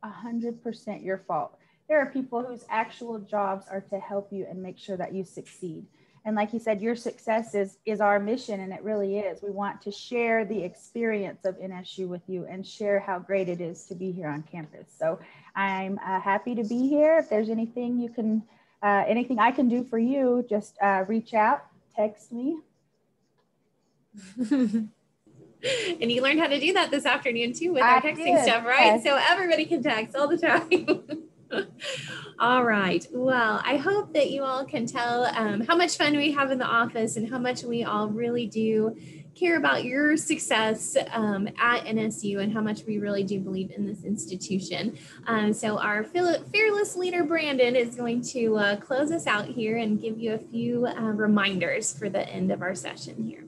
100% your fault. There are people whose actual jobs are to help you and make sure that you succeed. And like you said, your success is our mission, and it really is. We want to share the experience of NSU with you and share how great it is to be here on campus. So I'm happy to be here. If there's anything you can anything I can do for you, just reach out, text me. And you learned how to do that this afternoon too with our texting stuff, right? Yes. So everybody can text all the time. All right. Well, I hope that you all can tell how much fun we have in the office and how much we all really do care about your success at NSU and how much we really do believe in this institution. So our fearless leader, Brandon, is going to close us out here and give you a few reminders for the end of our session here.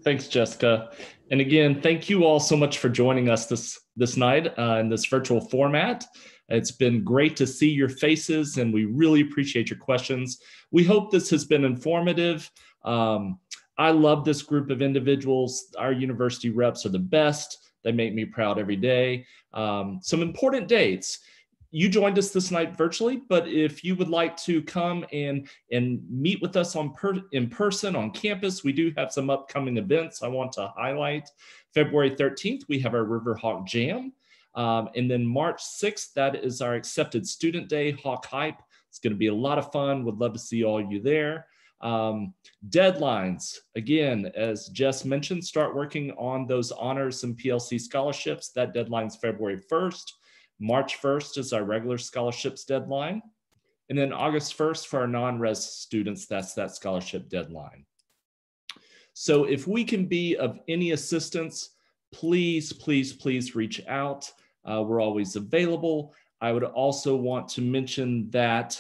Thanks, Jessica. And again, thank you all so much for joining us this night in this virtual format. It's been great to see your faces, and we really appreciate your questions. We hope this has been informative. I love this group of individuals. Our university reps are the best. They make me proud every day. Some important dates. You joined us this night virtually, but if you would like to come and meet with us in person on campus, we do have some upcoming events I want to highlight. February 13th, we have our Riverhawk Jam. And then March 6th, that is our Accepted Student Day, Hawk Hype. It's going to be a lot of fun. Would love to see all you there. Deadlines, again, as Jess mentioned, start working on those honors and PLC scholarships. That deadline's February 1st. March 1st is our regular scholarships deadline. And then August 1st for our non-res students, that's that scholarship deadline. So if we can be of any assistance, please, please, please reach out. We're always available. I would also want to mention that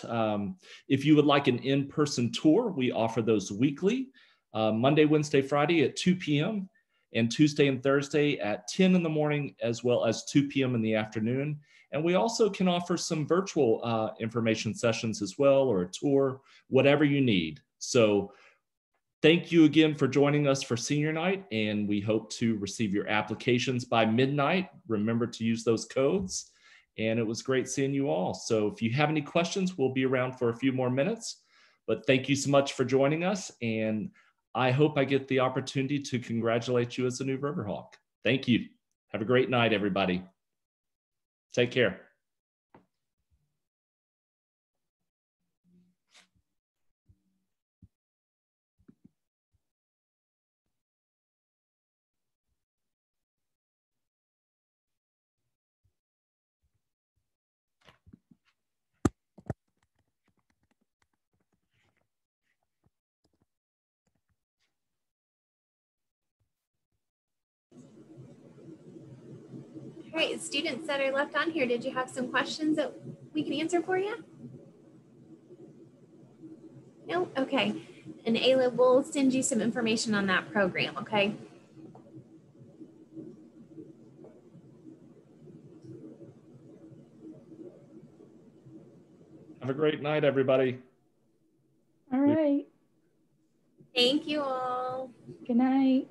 if you would like an in-person tour, we offer those weekly, Monday, Wednesday, Friday at 2 p.m. and Tuesday and Thursday at 10 in the morning, as well as 2 p.m. in the afternoon. And we also can offer some virtual information sessions as well, or a tour, whatever you need. So thank you again for joining us for senior night, and we hope to receive your applications by midnight. Remember to use those codes. And it was great seeing you all. So if you have any questions, we'll be around for a few more minutes. But thank you so much for joining us. And I hope I get the opportunity to congratulate you as a new Riverhawk. Thank you. Have a great night, everybody. Take care. All right, students that are left on here, did you have some questions that we can answer for you? No? Okay. And Ayla, we'll send you some information on that program, okay? Have a great night, everybody. All right. Thank you all. Good night.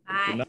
Bye. Good night.